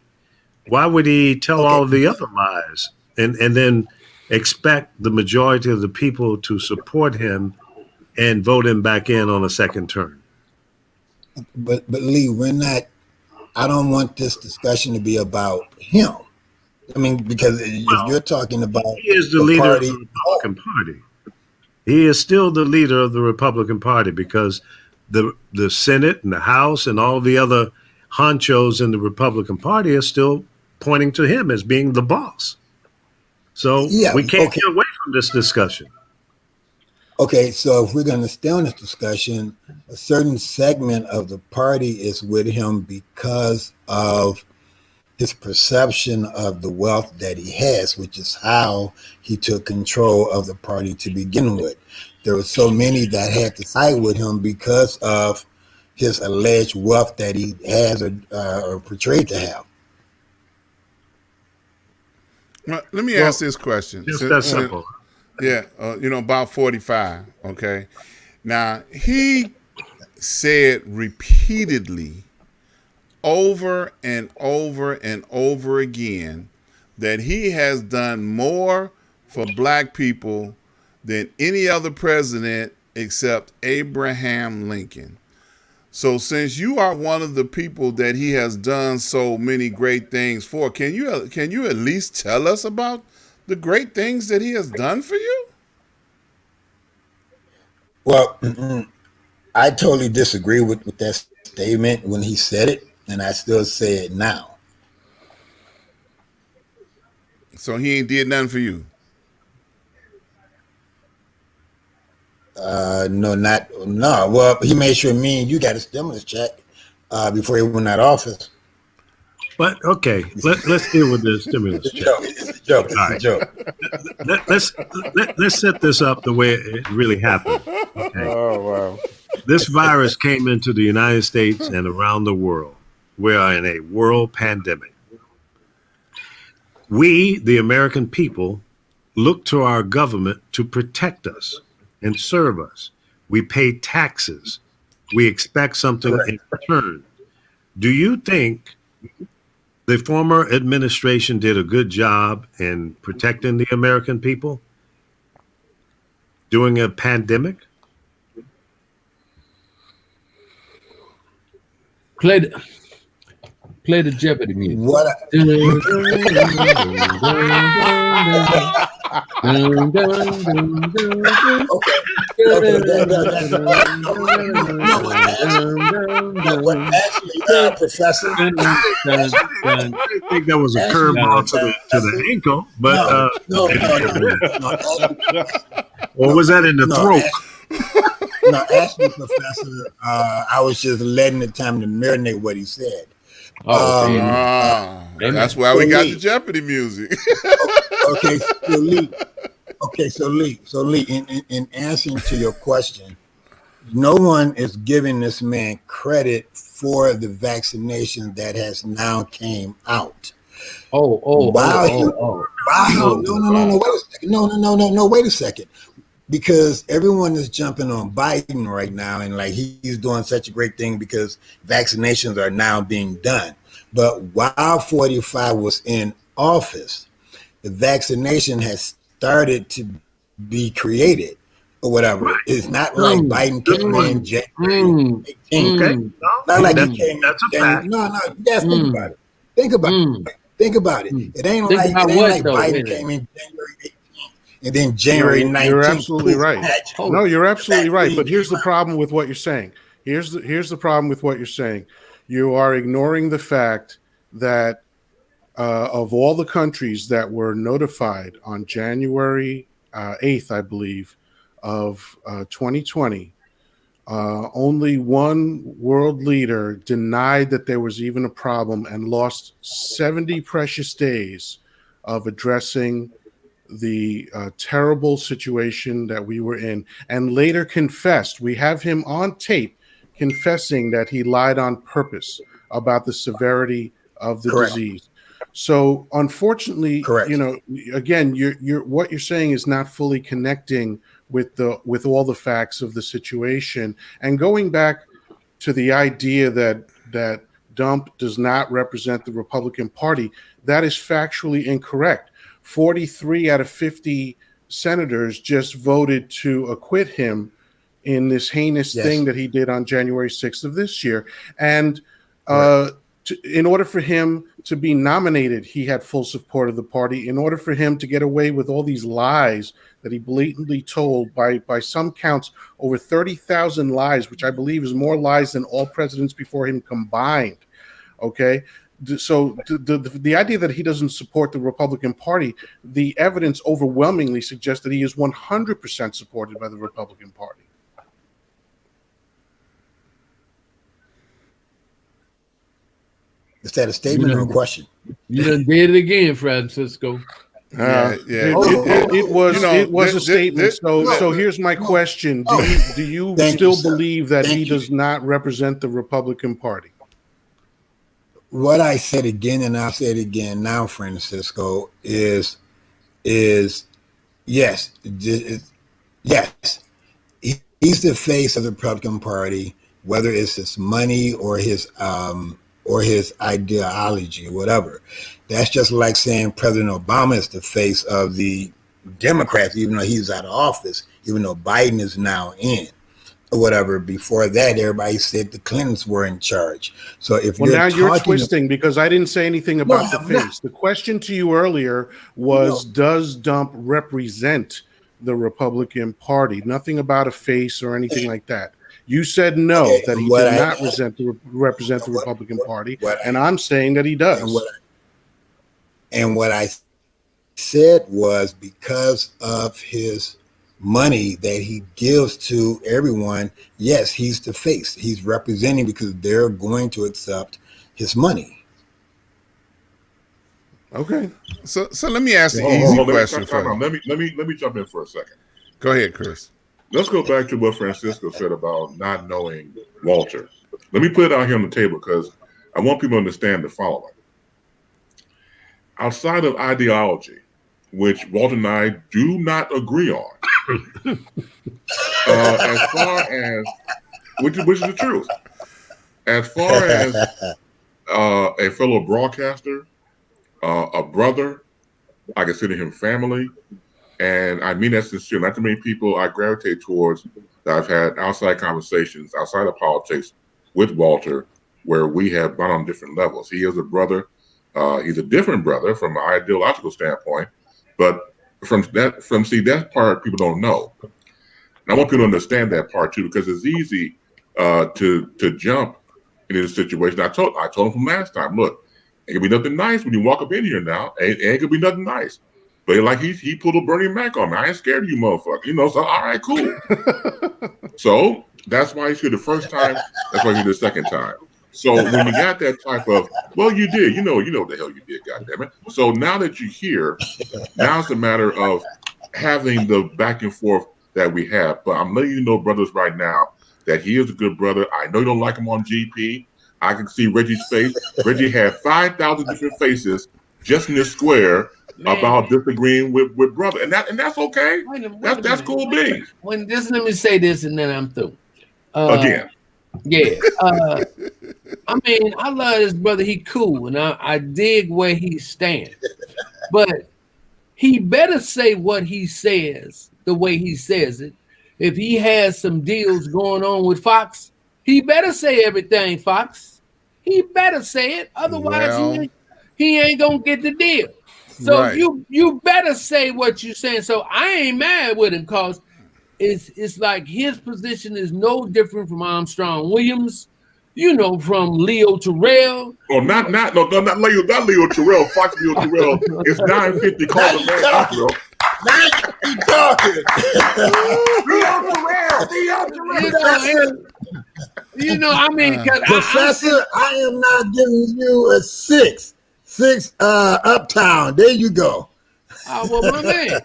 Speaker 2: Why would he tell all of the other lies and then expect the majority of the people to support him and vote him back in on a second term?
Speaker 7: But Lee, we're not. I don't want this discussion to be about him. I mean, because if you're talking about
Speaker 2: He is the leader
Speaker 7: party,
Speaker 2: of the Republican Party. He is still the leader of the Republican Party because the Senate and the House and all the other honchos in the Republican Party are still pointing to him as being the boss. So
Speaker 7: Yeah,
Speaker 2: we can't
Speaker 7: okay.
Speaker 2: get away from this discussion.
Speaker 7: Okay, so if we're going to stay on this discussion, a certain segment of the party is with him because of his perception of the wealth that he has, which is how he took control of the party to begin with. There were so many that had to side with him because of his alleged wealth that he has or portrayed to have.
Speaker 3: Well, let me
Speaker 2: Well,
Speaker 3: ask this question.
Speaker 2: Just that simple.
Speaker 3: Yeah, about 45. Okay. Now, he said repeatedly, over and over and over again, that he has done more for black people than any other president except Abraham Lincoln. So since you are one of the people that he has done so many great things for, can you at least tell us about the great things that he has done for you?
Speaker 7: Well, I totally disagree with that statement when he said it, and I still say it now.
Speaker 3: So he ain't did nothing for you.
Speaker 7: No. Well, he made sure me and you got a stimulus check before he went out of office.
Speaker 2: But okay, let's deal with the stimulus check.
Speaker 7: It's a joke. It's
Speaker 2: All
Speaker 7: a
Speaker 2: right.
Speaker 7: joke.
Speaker 2: Let's set this up the way it really happened. Okay.
Speaker 5: Oh wow.
Speaker 2: This virus came into the United States and around the world. We are in a world pandemic. We, the American people, look to our government to protect us and serve us. We pay taxes. We expect something in return. Do you think the former administration did a good job in protecting the American people during a pandemic?
Speaker 6: Play the Jeopardy music.
Speaker 7: What? Professor.
Speaker 2: I think that was a curveball to the ankle, but
Speaker 7: No.
Speaker 2: or was that in the throat?
Speaker 7: No, actually, Professor, I was just letting the time to marinate what he said.
Speaker 3: That's why we got the Jeopardy music.
Speaker 7: So Lee, in answering to your question, no one is giving this man credit for the vaccination that has now came out.
Speaker 6: No,
Speaker 7: wait a second. Because everyone is jumping on Biden right now, and like he's doing such a great thing because vaccinations are now being done. But while 45 was in office, the vaccination has started to be created or whatever. Right. It's not like Biden came in January 18th.
Speaker 2: Okay.
Speaker 7: Not like he came
Speaker 2: that's a fact.
Speaker 7: No, you guys think about it. Think about it. It ain't like Biden came in January 18th. And then January 19th.
Speaker 5: You're absolutely right. No, you're absolutely right. But here's the problem with what you're saying. Here's the problem with what you're saying. You are ignoring the fact that of all the countries that were notified on January 8th, I believe, of 2020, only one world leader denied that there was even a problem and lost 70 precious days of addressing the terrible situation that we were in, and later confessed. We have him on tape confessing that he lied on purpose about the severity of the disease. So unfortunately, again, you're what you're saying is not fully connecting with all the facts of the situation. And going back to the idea that Dump does not represent the Republican Party, that is factually incorrect. 43 out of 50 senators just voted to acquit him in this heinous thing that he did on January 6th of this year. And in order for him to be nominated, he had full support of the party. In order for him to get away with all these lies that he blatantly told, by some counts, over 30,000 lies, which I believe is more lies than all presidents before him combined. Okay. the idea that he doesn't support the Republican Party, the evidence overwhelmingly suggests that he is 100% supported by the Republican Party.
Speaker 7: Is that a statement or a question?
Speaker 6: You done did it again, Francisco.
Speaker 5: It was a statement. So here's my question: Do you still believe that he does not represent the Republican Party?
Speaker 7: What I said again, and I'll say it again now, Francisco, is yes, yes. He's the face of the Republican Party, whether it's his money or his ideology or whatever. That's just like saying President Obama is the face of the Democrats, even though he's out of office, even though Biden is now in or whatever. Before that, everybody said the Clintons were in charge. So if
Speaker 5: you're twisting, because I didn't say anything about the face. The question to you earlier was, does Dump represent the Republican Party? Nothing about a face or anything like that. You said no, that he did not represent the Republican Party, and I'm saying that he does.
Speaker 7: And what I said was, because of his money that he gives to everyone, yes, he's the face. He's representing because they're going to accept his money.
Speaker 3: Okay. So let me ask the easy question first.
Speaker 4: Let me jump in for a second.
Speaker 3: Go ahead, Chris.
Speaker 4: Let's go back to what Francisco said about not knowing Walter. Let me put it out here on the table because I want people to understand the following. Outside of ideology, which Walter and I do not agree on, as far as, which is the truth, as far as a fellow broadcaster, a brother, I consider him family, and I mean that sincerely. Not too many people I gravitate towards that I've had outside conversations outside of politics with Walter, where we have gone on different levels. He is a brother. He's a different brother from an ideological standpoint, but that part people don't know. And I want people to understand that part too, because it's easy to jump into the situation. I told him from last time, look, it could be nothing nice when you walk up in here now. It could be nothing nice. But like he pulled a Bernie Mac on me. I ain't scared of you, motherfucker. So all right, cool. So that's why he's here the first time. That's why he's here the second time. So when you got that type of, well, you did, you know what the hell you did, goddammit. So now that you're here, now it's a matter of having the back and forth that we have. But I'm letting you know, brothers, right now, that he is a good brother. I know you don't like him on GP. I can see Reggie's face. Reggie had 5,000 different faces just in this square about disagreeing with brother, and that's okay. That's cool beans.
Speaker 6: Let me say this, and then I'm through.
Speaker 4: Again.
Speaker 6: Yeah. I mean, I love this brother. He cool, and I dig where he stands. But he better say what he says the way he says it. If he has some deals going on with Fox, he better say everything, Fox. He better say it. Otherwise, he ain't gonna get the deal. So right. you better say what you're saying. So I ain't mad with him, because it's like his position is no different from Armstrong Williams, from Leo Terrell.
Speaker 4: Oh, not Leo Terrell. Fox Leo Terrell. It's 950. Call the man Terrell.
Speaker 7: Now you talking.
Speaker 6: Leo Terrell. I mean,
Speaker 7: Professor, I am not giving you a six uptown. There you go.
Speaker 6: Well, my man,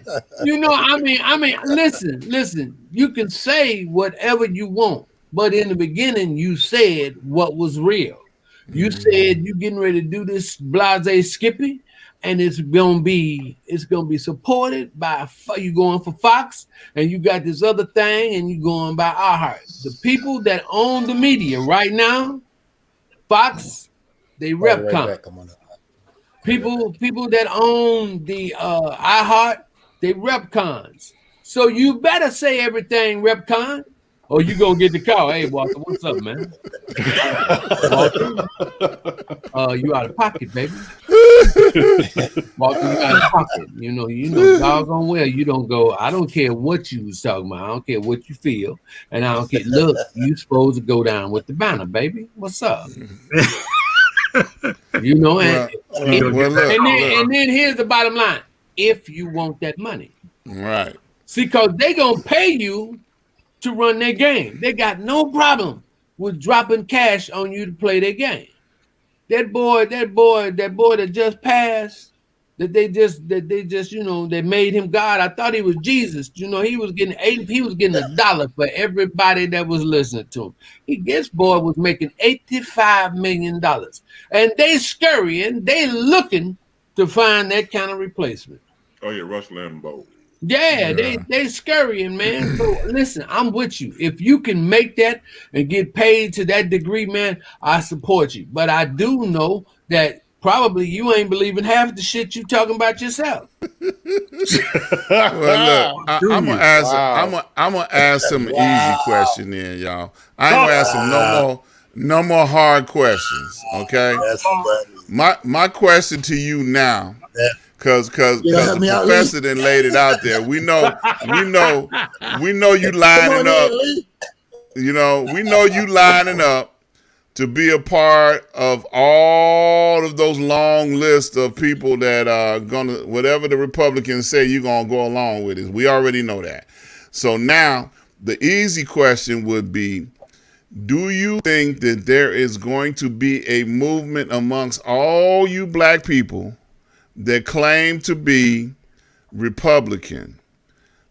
Speaker 6: I mean, listen, you can say whatever you want, but in the beginning, you said what was real. You said you getting ready to do this blase Skippy, and it's gonna be supported by, you going for Fox, and you got this other thing, and you going by iHeart. The people that own the media right now, Fox, they Repcon. People that own the iHeart, they Repcons. So you better say everything, Repcon, or you gonna get the call. Hey, Walter, what's up, man? Walter, you out of pocket, baby. Walter, you out of pocket. You know, doggone well, you don't go. I don't care what you was talking about. I don't care what you feel, and I don't care. Look, you supposed to go down with the banner, baby. What's up? You know, and,
Speaker 3: Well,
Speaker 6: and then here's the bottom line: if you want that money,
Speaker 3: right.
Speaker 6: see, because they gonna pay you to run their game. They got no problem with dropping cash on you to play their game. That boy that just passed, that they just, they made him God. I thought he was Jesus. He was getting $1 for everybody that was listening to him. This boy was making $85 million. And they scurrying, they looking to find that kind of replacement.
Speaker 4: Oh yeah, Rush Limbaugh.
Speaker 6: Yeah, they scurrying, man. So listen, I'm with you. If you can make that and get paid to that degree, man, I support you. But I do know that probably you ain't believing half the shit you talking about yourself.
Speaker 3: Well, look, I'm gonna ask some easy question then, y'all. I ain't gonna ask some no more hard questions. Okay.
Speaker 7: That's funny.
Speaker 3: My question to you now. Cause the professor then laid it out there. We know you lining up. We know you lining up to be a part of all of those long lists of people that are gonna, whatever the Republicans say, you're gonna go along with it. We already know that. So now the easy question would be, do you think that there is going to be a movement amongst all you black people that claim to be Republican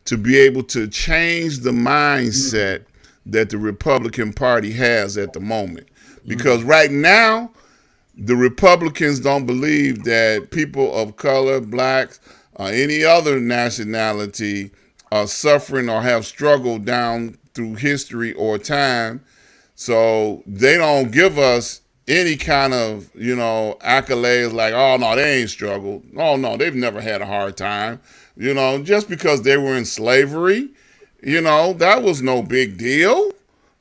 Speaker 3: to be able to change the mindset that the Republican Party has at the moment? Because right now, the Republicans don't believe that people of color, blacks, or any other nationality are suffering or have struggled down through history or time. So they don't give us any kind of, accolades like, oh, no, they ain't struggled. Oh, no, they've never had a hard time. Just because they were in slavery, that was no big deal.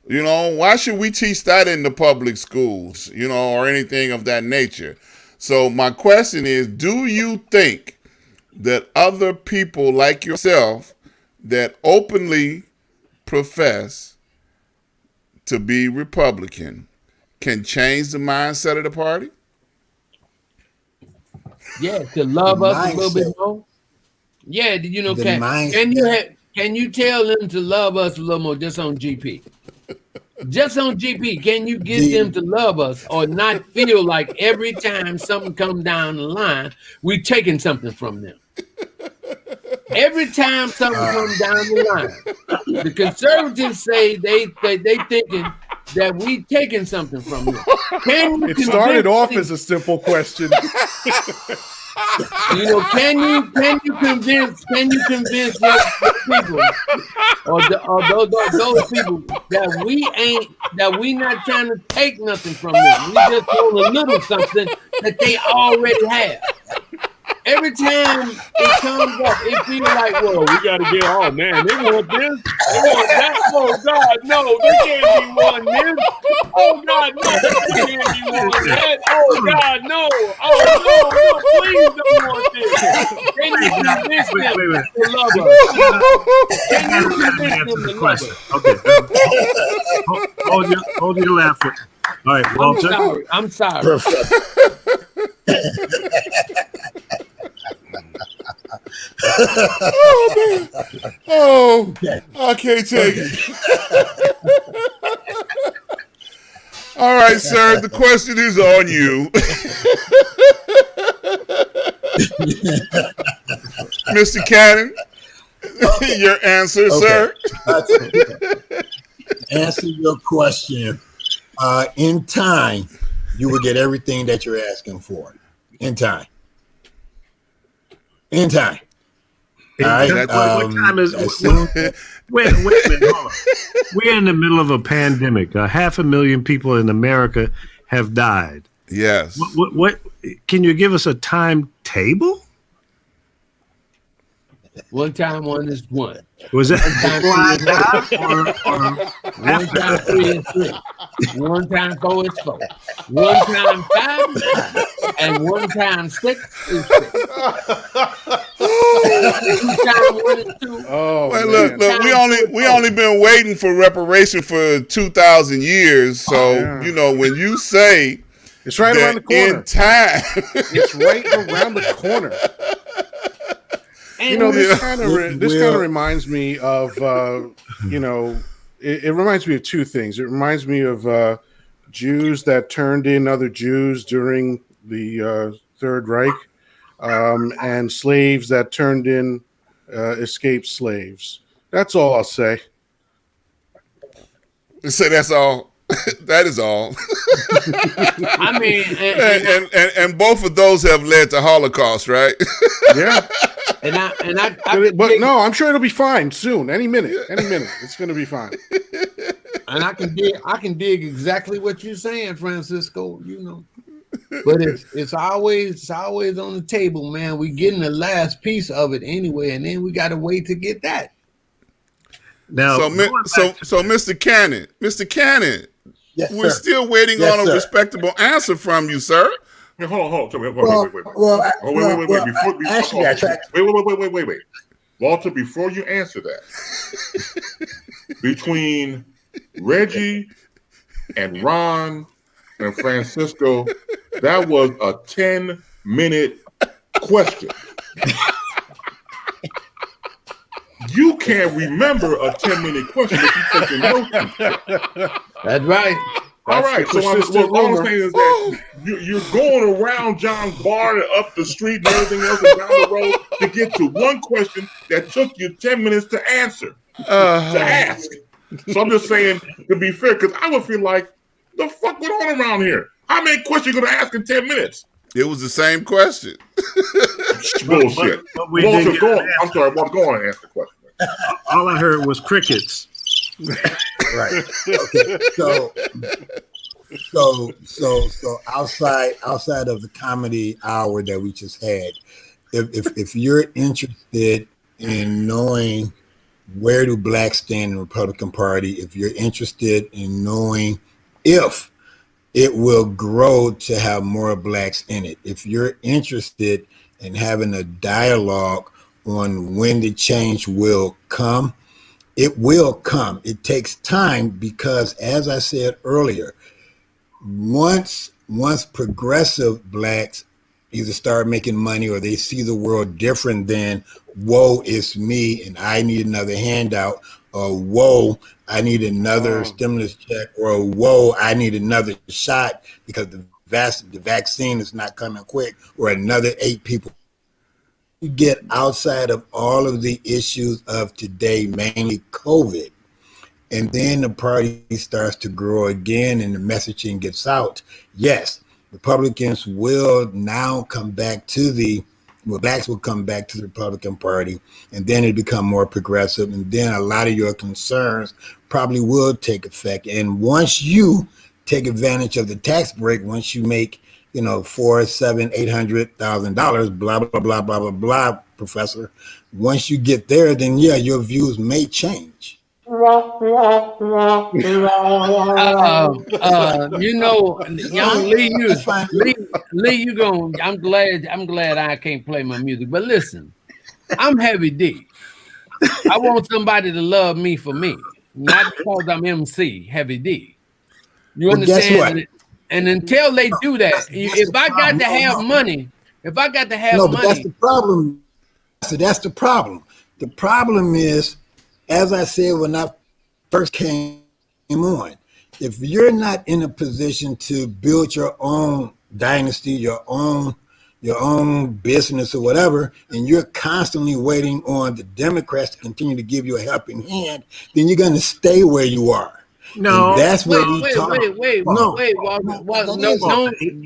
Speaker 3: Why should we teach that in the public schools, or anything of that nature? So my question is, do you think that other people like yourself that openly profess to be Republican can change the mindset of the party?
Speaker 6: Yeah, to love us a little bit more. Yeah, can you tell them to love us a little more just on GP? Just on GP, can you get them to love us or not feel like every time something comes down the line, we taking something from them? Every time something comes down the line, the conservatives say they thinking that we taking something from them.
Speaker 5: It started off as a simple question.
Speaker 6: Can you convince those people or those people that we not trying to take nothing from them? We just want a little something that they already have. Every time it comes up, it feels like, well, we got to get, oh man, they want this, they want that. Oh God, no, they can't be wanting this. Oh God, no, they can't be wanting that. Oh God, no. Oh no, please don't want this. Can you convince them to love us? Can you convince them to love us?
Speaker 2: Okay. Hold your laughter. All right, Walter.
Speaker 6: I'm sorry.
Speaker 3: Oh, man. Oh, I can't take it. All right, sir. The question is on you. Mr. Cannon, your answer, sir.
Speaker 7: Answer your question. In time, you will get everything that you're asking for. In time. All right.
Speaker 2: What time is wait a minute, hold on. We're in the middle of a pandemic. 500,000 people in America have died.
Speaker 3: Yes.
Speaker 2: What can you give us a timetable?
Speaker 6: One time one is one.
Speaker 2: Was that
Speaker 6: one time 3 is 3. One time 4 is 4. One time 5 and one time 6 is 6. Two time 1 is 2.
Speaker 5: Oh,
Speaker 3: well, look, we only been waiting for reparation for 2,000 years. So when you say
Speaker 5: It's right around the corner.
Speaker 3: In time.
Speaker 5: It's right around the corner.
Speaker 6: And
Speaker 5: This kind of reminds me of, it reminds me of two things. It reminds me of Jews that turned in other Jews during the Third Reich, and slaves that turned in escaped slaves. That's all I'll say.
Speaker 3: So that's all. That is all.
Speaker 6: I mean,
Speaker 3: and both of those have led to Holocaust, right?
Speaker 5: Yeah.
Speaker 6: But
Speaker 5: no, I'm sure it'll be fine soon. Any minute, it's going to be fine.
Speaker 6: And I can dig exactly what you're saying, Francisco. But it's always on the table, man. We getting the last piece of it anyway, and then we got to wait to get that.
Speaker 2: Now,
Speaker 3: so Mr. Cannon,
Speaker 7: Yes,
Speaker 3: we're
Speaker 7: sir.
Speaker 3: still waiting
Speaker 7: Yes,
Speaker 3: on a
Speaker 7: sir.
Speaker 3: respectable answer from you, sir.
Speaker 4: Hey, hold on. Wait.
Speaker 7: Actually, I tried.
Speaker 4: Wait. Walter, before you answer that, between Reggie and Ron and Francisco, that was a 10-minute question. You can't remember a 10-minute question if you take your notes.
Speaker 6: That's right.
Speaker 4: All right, so all I'm saying is that you're going around John's bar and up the street and everything else and down the road to get to one question that took you 10 minutes to answer, to ask. So I'm just saying, to be fair, because I would feel like, the fuck went on around here? How many questions you going to ask in 10 minutes?
Speaker 3: It was the same question.
Speaker 4: Bullshit.
Speaker 2: but we
Speaker 4: Walter,
Speaker 2: did
Speaker 4: go
Speaker 2: get
Speaker 4: on. I'm sorry, Walter, go on and ask the question.
Speaker 2: all I heard was crickets.
Speaker 7: Right. Okay. So outside of the comedy hour that we just had, if you're interested in knowing where do blacks stand in the Republican Party, if you're interested in knowing if it will grow to have more blacks in it, if you're interested in having a dialogue on when the change will come, it will come. It takes time because, as I said earlier, once progressive blacks either start making money or they see the world different than, whoa, it's me and I need another handout, or whoa, I need another stimulus check, or whoa, I need another shot because the vaccine is not coming quick, or another 8 people. You get outside of all of the issues of today, mainly COVID, and then the party starts to grow again and the messaging gets out. Yes, Republicans will now come back to blacks will come back to the Republican Party, and then it become more progressive, and then a lot of your concerns probably will take effect. And once you take advantage of the tax break, once you make $400,000, $700,000, $800,000, blah, blah, blah, blah, blah, blah, Professor. Once you get there, then yeah, your views may change.
Speaker 6: Young Lee, you going? I'm glad I can't play my music. But listen, I'm Heavy D. I want somebody to love me for me, not because I'm MC Heavy D. You understand?
Speaker 7: Guess what?
Speaker 6: And until they do that, if I got to have money, but that's the problem. So that's the problem.
Speaker 7: The problem is, as I said when I first came on, if you're not in a position to build your own dynasty, your own business or whatever, and you're constantly waiting on the Democrats to continue to give you a helping hand, then you're going to stay where you are.
Speaker 2: No,
Speaker 7: and that's where
Speaker 6: wait, Walter,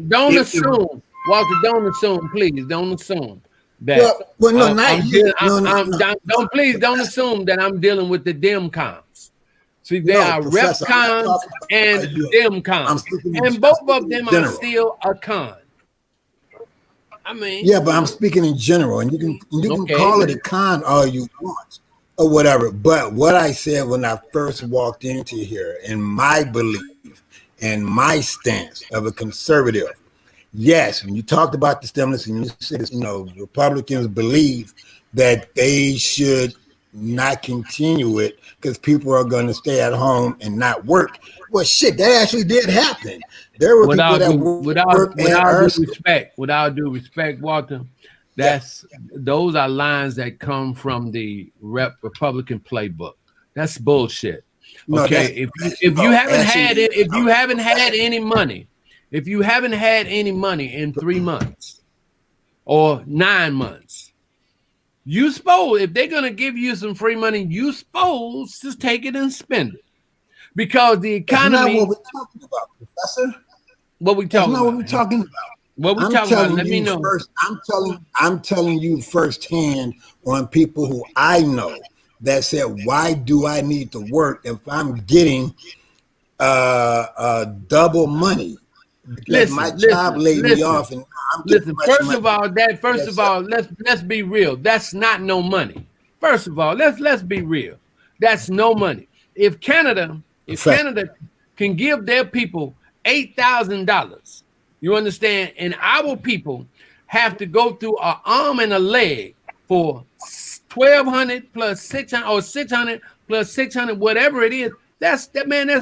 Speaker 6: don't assume. Walter, don't assume, please. Don't assume that. Don't assume that I'm dealing with the Demcons. See, there are Repcons and Demcons, and both of them are still a con. I mean,
Speaker 7: yeah, but I'm speaking in general, and you can call it a con all you want or whatever. But what I said when I first walked into here, and my belief and my stance of a conservative, yes, when you talked about the stimulus and you said, Republicans believe that they should not continue it because people are going to stay at home and not work. Well, shit, that actually did happen. There were people that work
Speaker 6: without due respect, Walter, those are lines that come from the Republican playbook. That's bullshit. Okay, if you haven't had any money in 3 months or 9 months, you suppose if they're gonna give you some free money, you supposed to take it and spend it. Because the economy.
Speaker 7: That's not what we're talking about, Professor.
Speaker 6: What we talking about?
Speaker 7: What we're talking about.
Speaker 6: What we talking about? Let me know.
Speaker 7: First, I'm telling you firsthand on people who I know that said, "Why do I need to work if I'm getting double money? Because my job laid me off, and I'm getting
Speaker 6: First of all, let's be real. That's not no money. First of all, let's be real. That's no money. If Canada can give their people $8,000, you understand, and our people have to go through an arm and a leg for 1,200 plus 600 or 600 plus 600, whatever it is. That's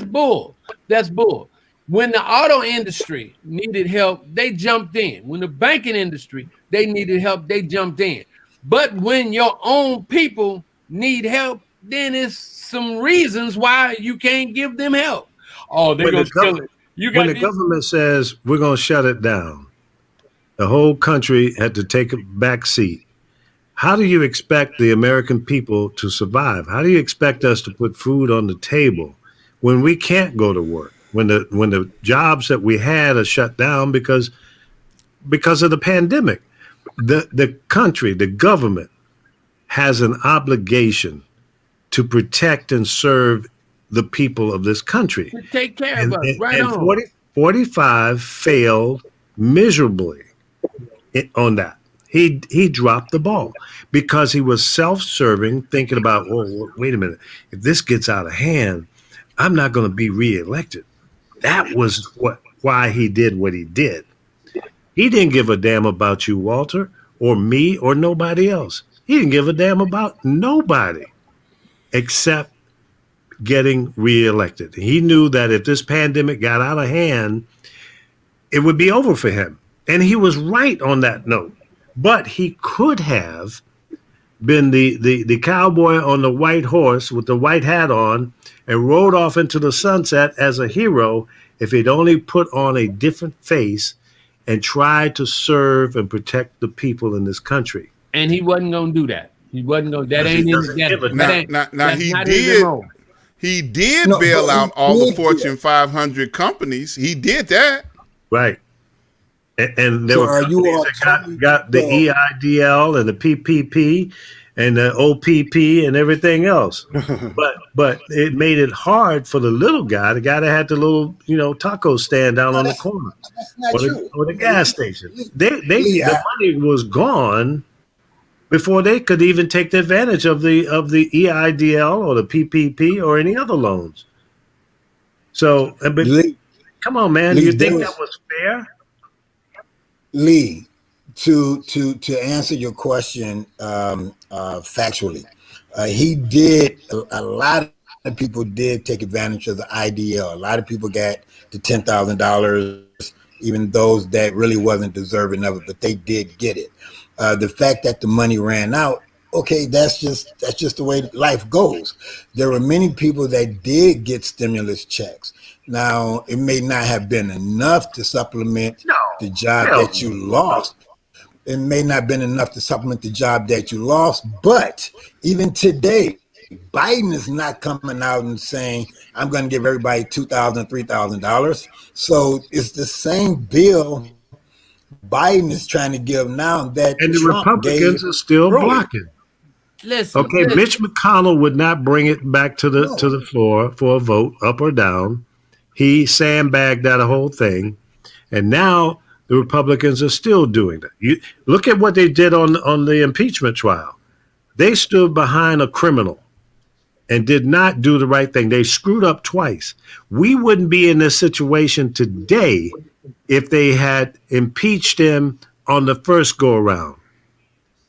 Speaker 6: bull. That's bull. When the auto industry needed help, they jumped in. When the banking industry, they needed help, they jumped in. But when your own people need help, then it's some reasons why you can't give them help. Oh, they're going to kill it.
Speaker 2: When the government says we're going to shut it down, the whole country had to take a back seat. How do you expect the American people to survive? How do you expect us to put food on the table when we can't go to work? When the jobs that we had are shut down because of the pandemic? The country, the government has an obligation to protect and serve the people of this country.
Speaker 6: To take care of us, right on.
Speaker 2: 45 failed miserably on that. He dropped the ball because he was self-serving, thinking about, oh, wait a minute, if this gets out of hand, I'm not going to be reelected. That was why he did what he did. He didn't give a damn about you, Walter, or me, or nobody else. He didn't give a damn about nobody except getting reelected. He knew that if this pandemic got out of hand, it would be over for him. And he was right on that note. But he could have been the cowboy on the white horse with the white hat on and rode off into the sunset as a hero if he'd only put on a different face and tried to serve and protect the people in this country.
Speaker 6: And he wasn't going to do that. He wasn't going to. That ain't in his.
Speaker 3: Now he did bail out all the Fortune 500 companies. He did that.
Speaker 2: Right. And there were companies that got the EIDL and the PPP and the OPP and everything else. but it made it hard for the little guy, the guy that had the little, taco stand down on the corner or the gas station. The money was gone before they could even take the advantage of the EIDL or the PPP or any other loans. So, but come on, man, do you think that was fair?
Speaker 7: Lee, to answer your question factually, he did. A lot of people did take advantage of the IDL. A lot of people got the $10,000, even those that really wasn't deserving of it, but they did get it. The fact that the money ran out, okay, that's just the way life goes. There were many people that did get stimulus checks. Now, it may not have been enough to supplement the job that you lost. It may not have been enough to supplement the job that you lost, but even today, Biden is not coming out and saying, I'm going to give everybody $2,000, $3,000. So it's the same bill Biden is trying to give now that
Speaker 2: and the Trump Republicans are still blocking.
Speaker 6: Listen,
Speaker 2: Mitch McConnell would not bring it back to the floor for a vote, up or down. He sandbagged that whole thing, and now the Republicans are still doing that. You look at what they did on the impeachment trial. They stood behind a criminal and did not do the right thing. They screwed up twice. We wouldn't be in this situation today if they had impeached him on the first go around.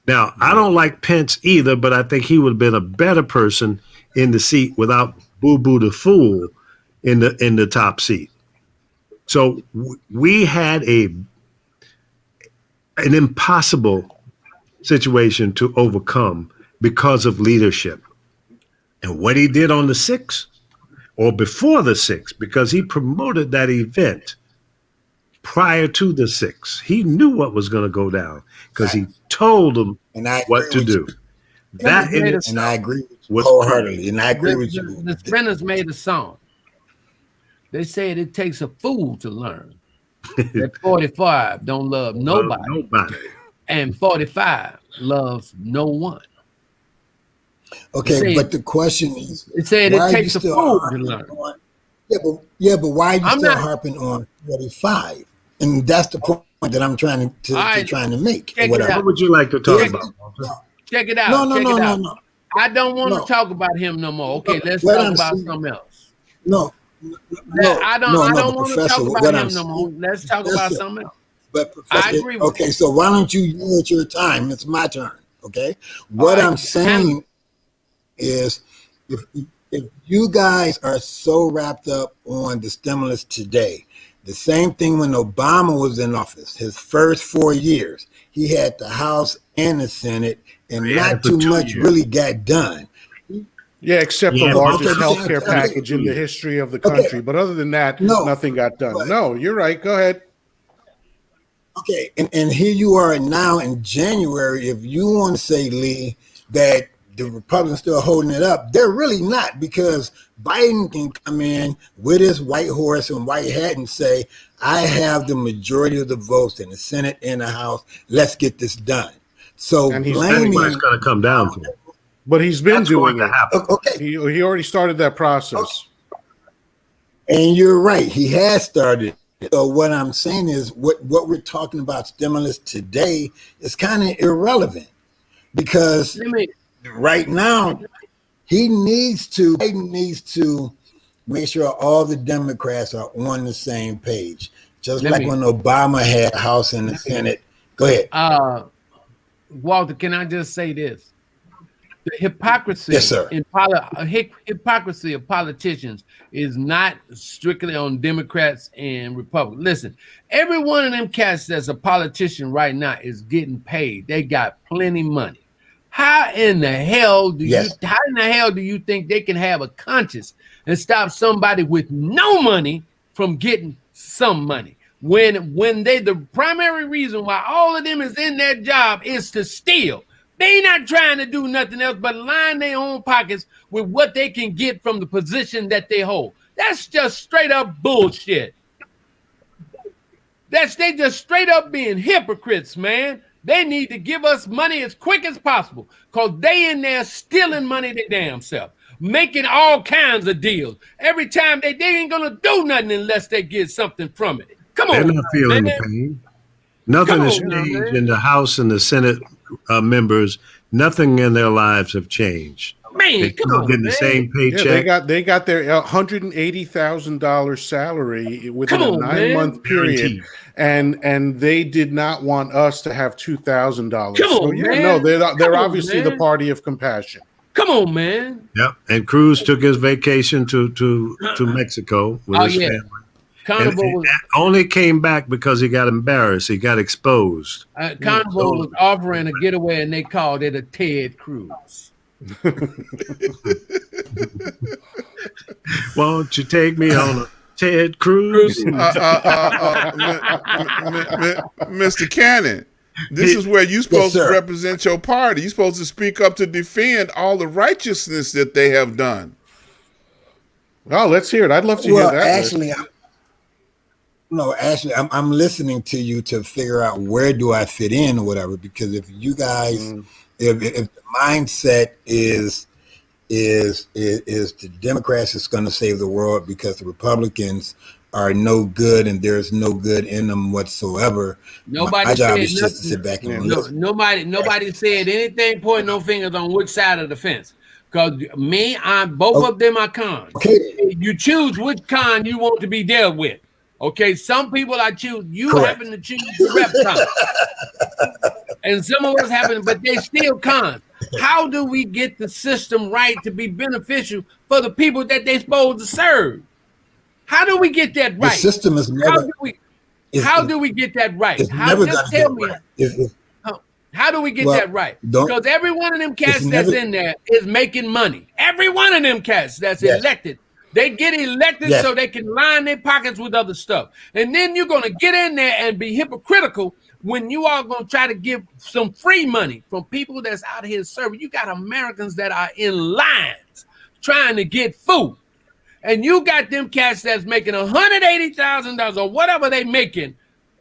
Speaker 2: Now, I don't like Pence either, but I think he would have been a better person in the seat without Boo Boo the Fool in the top seat. So we had an impossible situation to overcome because of leadership. And what he did on the 6th or before the 6th, because he promoted that event prior to the 6th. He knew what was going to go down because he told them what to do. That
Speaker 7: and I agree with you wholeheartedly. And I agree with you.
Speaker 6: The Spinners made a song. They said it takes a fool to learn. That 45 don't love nobody. And 45 loves no one.
Speaker 7: Okay, but the question is,
Speaker 6: it said it takes a fool to learn.
Speaker 7: But why are you still harping on 45? And that's the point that I'm trying to make.
Speaker 2: What would you like to talk about?
Speaker 6: Check it out. No. I don't want to talk about him no more. Okay, let's talk about something else. I don't want to talk about him no more. Let's talk about something else.
Speaker 7: But Professor, I agree with you. So why don't you use your time? It's my turn. Okay. What I'm saying is, if you guys are so wrapped up on the stimulus today, the same thing when Obama was in office, his first 4 years, he had the House and the Senate, and not too much really got done.
Speaker 5: Yeah, except the largest healthcare package in the history of the country. But other than that, nothing got done. No, you're right. Go ahead.
Speaker 7: Okay, and here you are now in January. If you want to say, Lee, that the Republicans still holding it up, they're really not, because Biden can come in with his white horse and white hat and say, I have the majority of the votes in the Senate and the House. Let's get this done. So blaming
Speaker 2: it's going to come down to it.
Speaker 5: But he's been doing it.
Speaker 7: Okay.
Speaker 5: He already started that process.
Speaker 7: Okay. And you're right. He has started. So what I'm saying is what we're talking about stimulus today is kind of irrelevant, because right now Biden needs to make sure all the Democrats are on the same page. Just like when Obama had the House and the Senate. Go ahead.
Speaker 6: Walter, can I just say this? The hypocrisy,
Speaker 7: yes, sir.
Speaker 6: Hypocrisy of politicians is not strictly on Democrats and Republicans. Listen, every one of them cats that's a politician right now is getting paid. They got plenty of money. How in the hell do you think they can have a conscience and stop somebody with no money from getting some money? When the primary reason why all of them is in their job is to steal. They not trying to do nothing else but line their own pockets with what they can get from the position that they hold. That's just straight up bullshit. They just straight up being hypocrites, man. They need to give us money as quick as possible, because they in there stealing money their damn self, making all kinds of deals. Every time they ain't gonna do nothing unless they get something from it. Come on.
Speaker 2: They're not feeling the pain. Nothing has changed in the House and the Senate members. Nothing in their lives have changed.
Speaker 6: Man,
Speaker 2: they're still getting the same paycheck.
Speaker 5: Yeah, they got their $180,000 salary within a 9-month period, and they did not want us to have $2,000. So they're obviously the party of compassion.
Speaker 6: Come on, man.
Speaker 2: Yep. And Cruz took his vacation to Mexico with his family. Carnival only came back because he got embarrassed. He got exposed.
Speaker 6: Carnival was offering a getaway, and they called it a Ted Cruz.
Speaker 2: Won't you take me on a Ted Cruz?
Speaker 3: Mr. Cannon, this is where you're supposed to represent your party. You're supposed to speak up to defend all the righteousness that they have done.
Speaker 5: Well, let's hear it. I'd love to hear that.
Speaker 7: Actually, I'm listening to you to figure out where do I fit in or whatever. Because if you guys, if the mindset is the Democrats is going to save the world because the Republicans are no good and there's no good in them whatsoever.
Speaker 6: Nobody
Speaker 7: my job
Speaker 6: said
Speaker 7: is just to sit back and listen.
Speaker 6: Nobody said anything, pointing no fingers on which side of the fence. Because both of them are cons.
Speaker 7: Okay.
Speaker 6: You choose which con you want to be dealt with. Okay, some people I choose. You happen to choose the rep con. and some of us haven't, but they still cons. How do we get the system right to be beneficial for the people that they're supposed to serve? How do we get that
Speaker 7: The
Speaker 6: right?
Speaker 7: system is
Speaker 6: How
Speaker 7: never.
Speaker 6: do we?
Speaker 7: It's,
Speaker 6: How do we get that right?
Speaker 7: it's
Speaker 6: How
Speaker 7: never
Speaker 6: just
Speaker 7: gonna
Speaker 6: tell
Speaker 7: get
Speaker 6: me?
Speaker 7: right.
Speaker 6: How do we get
Speaker 7: Well,
Speaker 6: that right?
Speaker 7: don't-
Speaker 6: Because every one of them cats
Speaker 7: it's
Speaker 6: that's
Speaker 7: never-
Speaker 6: in there is making money. Every one of them cats that's
Speaker 7: Yes.
Speaker 6: elected, they get elected
Speaker 7: Yes.
Speaker 6: so they can line their pockets with other stuff. And then you're going to get in there and be hypocritical when you are going to try to give some free money from people that's out here serving. You got Americans that are in lines trying to get food. And you got them cats that's making $180,000 or whatever they making,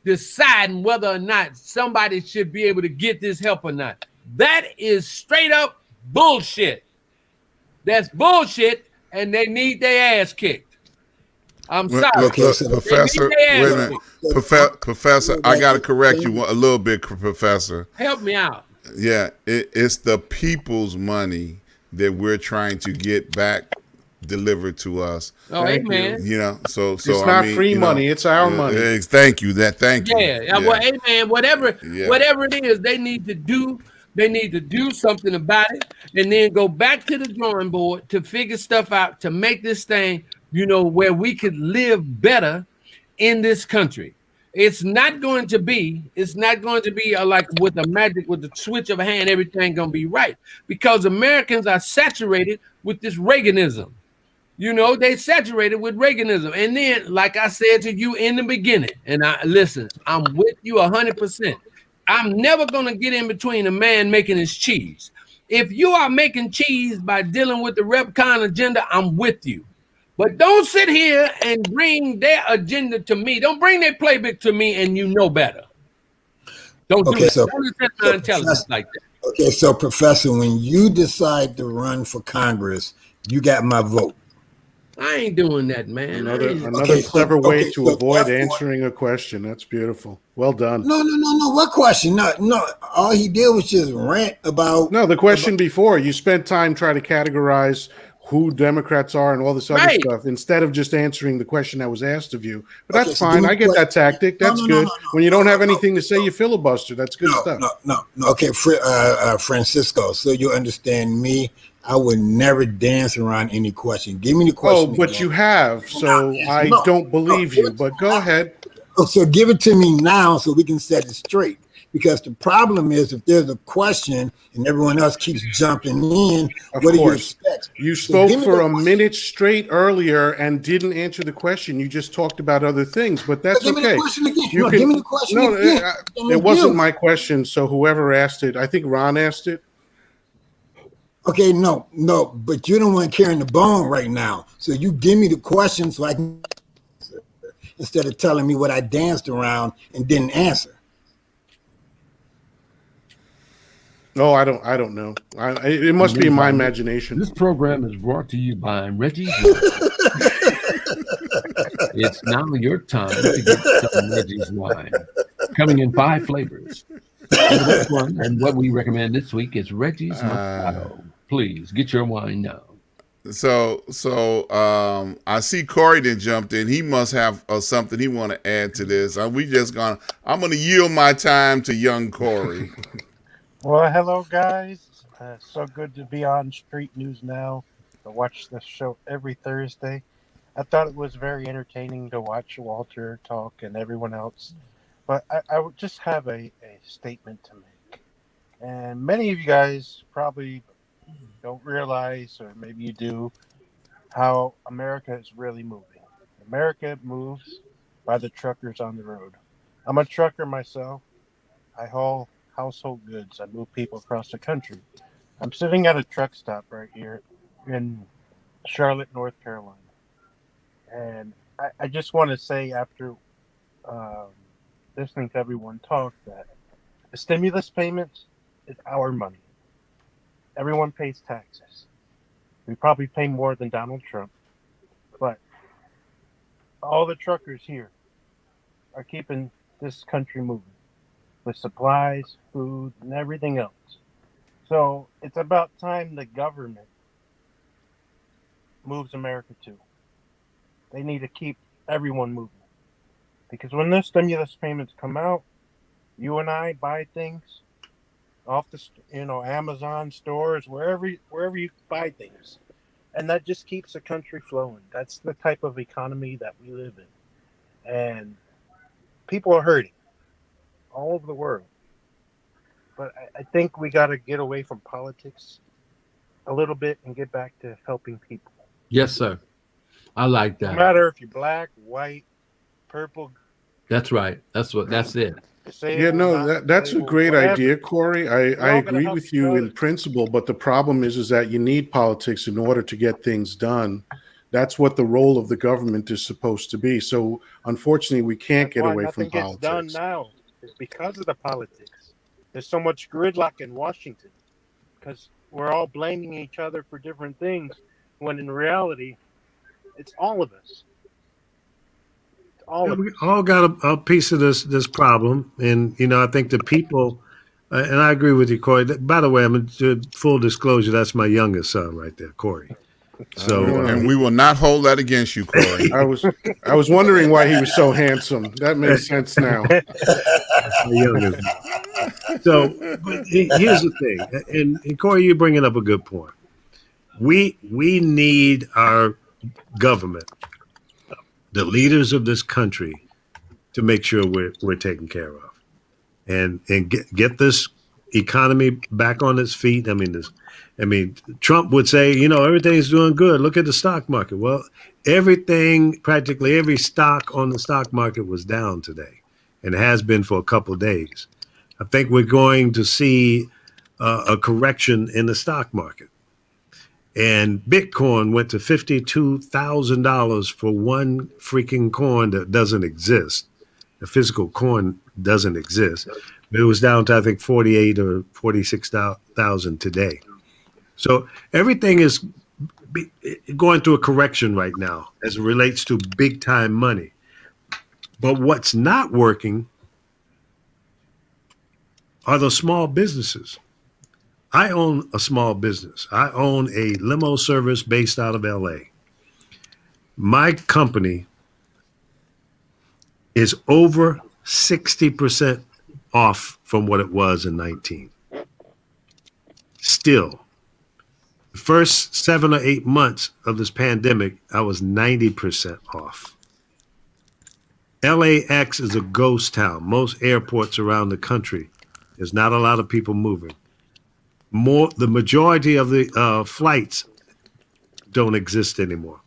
Speaker 6: deciding whether or not somebody should be able to get this help or not. That is straight up bullshit. That's bullshit, and they need their ass kicked. I'm sorry.
Speaker 7: Okay, so the-
Speaker 3: Professor,
Speaker 6: They need their
Speaker 3: wait a
Speaker 6: ass
Speaker 3: minute.
Speaker 6: kicked.
Speaker 3: Professor, I got to correct you a little bit, Professor.
Speaker 6: Help me out.
Speaker 3: Yeah, it's the people's money that we're trying to get back delivered to us.
Speaker 6: Oh,
Speaker 5: Thank
Speaker 6: amen.
Speaker 3: You know, so
Speaker 5: It's not free money, it's our money.
Speaker 3: Thank you. Thank you.
Speaker 6: Yeah. Well, amen. Whatever
Speaker 3: Yeah.
Speaker 6: it is, they need to do. They need to do something about it, and then go back to the drawing board to figure stuff out to make this thing, where we could live better in this country. It's not going to be like with the magic, with the switch of a hand, everything gonna be right, because Americans are saturated with this Reaganism. They saturated with Reaganism. And then, like I said to you in the beginning, and I'm with you 100%. I'm never going to get in between a man making his cheese. If you are making cheese by dealing with the Repcon agenda, I'm with you. But don't sit here and bring their agenda to me. Don't bring their playbook to me, and you know better. Don't do that. Don't accept my intelligence like that.
Speaker 7: Okay, so Professor, when you decide to run for Congress, you got my vote.
Speaker 6: I ain't doing that, man.
Speaker 5: Another clever way to avoid
Speaker 7: therefore-
Speaker 5: answering a question. That's beautiful. Well done.
Speaker 7: No. What question? No. All he did was just rant about.
Speaker 5: No, the question before, you spent time trying to categorize who Democrats are and all this other
Speaker 6: Right.
Speaker 5: stuff instead of just answering the question that was asked of you. But
Speaker 7: Okay,
Speaker 5: that's
Speaker 7: so
Speaker 5: fine.
Speaker 7: do
Speaker 5: I get that tactic. That's
Speaker 7: No,
Speaker 5: good.
Speaker 7: no.
Speaker 5: When you don't have
Speaker 7: No.
Speaker 5: anything to say, you filibuster. That's good stuff.
Speaker 7: No. Okay, Francisco. So you understand me? I would never dance around any question. Give me the question.
Speaker 5: Oh, but
Speaker 7: again.
Speaker 5: you have, so
Speaker 7: No,
Speaker 5: I
Speaker 7: no,
Speaker 5: don't believe
Speaker 7: no.
Speaker 5: you. But go ahead.
Speaker 7: Oh, so give it to me now so we can set it straight. Because the problem is, if there's a question and everyone else keeps jumping in,
Speaker 5: Of
Speaker 7: what do you
Speaker 5: course.
Speaker 7: expect?
Speaker 5: You
Speaker 7: So
Speaker 5: spoke
Speaker 7: give me
Speaker 5: for
Speaker 7: the
Speaker 5: a
Speaker 7: question.
Speaker 5: minute straight earlier and didn't answer the question. You just talked about other things, but that's
Speaker 7: Give me the
Speaker 5: okay.
Speaker 7: question again.
Speaker 5: You
Speaker 7: No,
Speaker 5: can-
Speaker 7: give me the question
Speaker 5: No,
Speaker 7: again.
Speaker 5: it wasn't my question. So whoever asked it, I think Ron asked it.
Speaker 7: Okay, no, but you're the one carrying the bone right now. So you give me the question so I can answer instead of telling me what I danced around and didn't answer.
Speaker 5: No, I don't know. It must be in my imagination.
Speaker 6: This program is brought to you by Reggie's. It's now your time to get some Reggie's wine. Coming in 5 flavors. And the next one, and what we recommend this week is Reggie's Moscato. Please get your wine now.
Speaker 3: So I see Corey then jumped in. He must have something he want to add to this. I'm gonna yield my time to young Corey.
Speaker 8: Well, hello guys. So good to be on Street News Now. I watch this show every Thursday. I thought it was very entertaining to watch Walter talk and everyone else. But I would just have a statement to make. And many of you guys probably don't realize, or maybe you do, how America is really moving. America moves by the truckers on the road. I'm a trucker myself. I haul household goods. I move people across the country. I'm sitting at a truck stop right here in Charlotte, North Carolina. And I just want to say, after listening to everyone talk, that the stimulus payments is our money. Everyone pays taxes. We probably pay more than Donald Trump. But all the truckers here are keeping this country moving with supplies, food, and everything else. So it's about time the government moves America too. They need to keep everyone moving. Because when those stimulus payments come out, you and I buy things, off the Amazon stores, wherever you buy things, and that just keeps the country flowing. That's the type of economy that we live in, and people are hurting all over the world. But I think we got to get away from politics a little bit and get back to helping people.
Speaker 6: Yes, sir. I like
Speaker 8: No
Speaker 6: that.
Speaker 8: matter if you're black, white, purple,
Speaker 6: That's right. That's it.
Speaker 8: disabled,
Speaker 5: Yeah, no,
Speaker 8: not
Speaker 5: that's a
Speaker 8: disabled,
Speaker 5: great
Speaker 8: whatever.
Speaker 5: idea, Corey. I
Speaker 8: all gonna
Speaker 5: agree
Speaker 8: help
Speaker 5: with
Speaker 8: each
Speaker 5: you
Speaker 8: other.
Speaker 5: in principle, but the problem is that you need politics in order to get things done. That's what the role of the government is supposed to be. So unfortunately, we can't
Speaker 8: That's
Speaker 5: get
Speaker 8: why
Speaker 5: away
Speaker 8: nothing
Speaker 5: from
Speaker 8: gets done
Speaker 5: politics.
Speaker 8: now. It's because of the politics. There's so much gridlock in Washington because we're all blaming each other for different things, when in reality, it's all of us. It's all of
Speaker 2: We
Speaker 8: us.
Speaker 2: all got a piece of this problem, and I think the people, and I agree with you, Corey. By the way, I'm full disclosure. That's my youngest son right there, Corey. So
Speaker 3: And we will not hold that against you, Corey.
Speaker 5: I was wondering why he was so handsome. That makes sense now.
Speaker 2: my youngest. So, but here's the thing, and Corey, you're bringing up a good point. We need our government, the leaders of this country, to make sure we're taken care of, and get this economy back on its feet. I mean, Trump would say, everything's doing good. Look at the stock market. Well, practically every stock on the stock market was down today, and has been for a couple of days. I think we're going to see a correction in the stock market. And Bitcoin went to $52,000 for one freaking coin that doesn't exist. The physical coin doesn't exist. But it was down to, I think, 48 or 46,000 today. So everything is going through a correction right now as it relates to big time money. But what's not working are the small businesses. I own a small business. I own a limo service based out of LA. My company is over 60% off from what it was in 19. Still, the first 7 or 8 months of this pandemic, I was 90% off. LAX is a ghost town. Most airports around the country, there's not a lot of people moving. The majority of the flights don't exist anymore.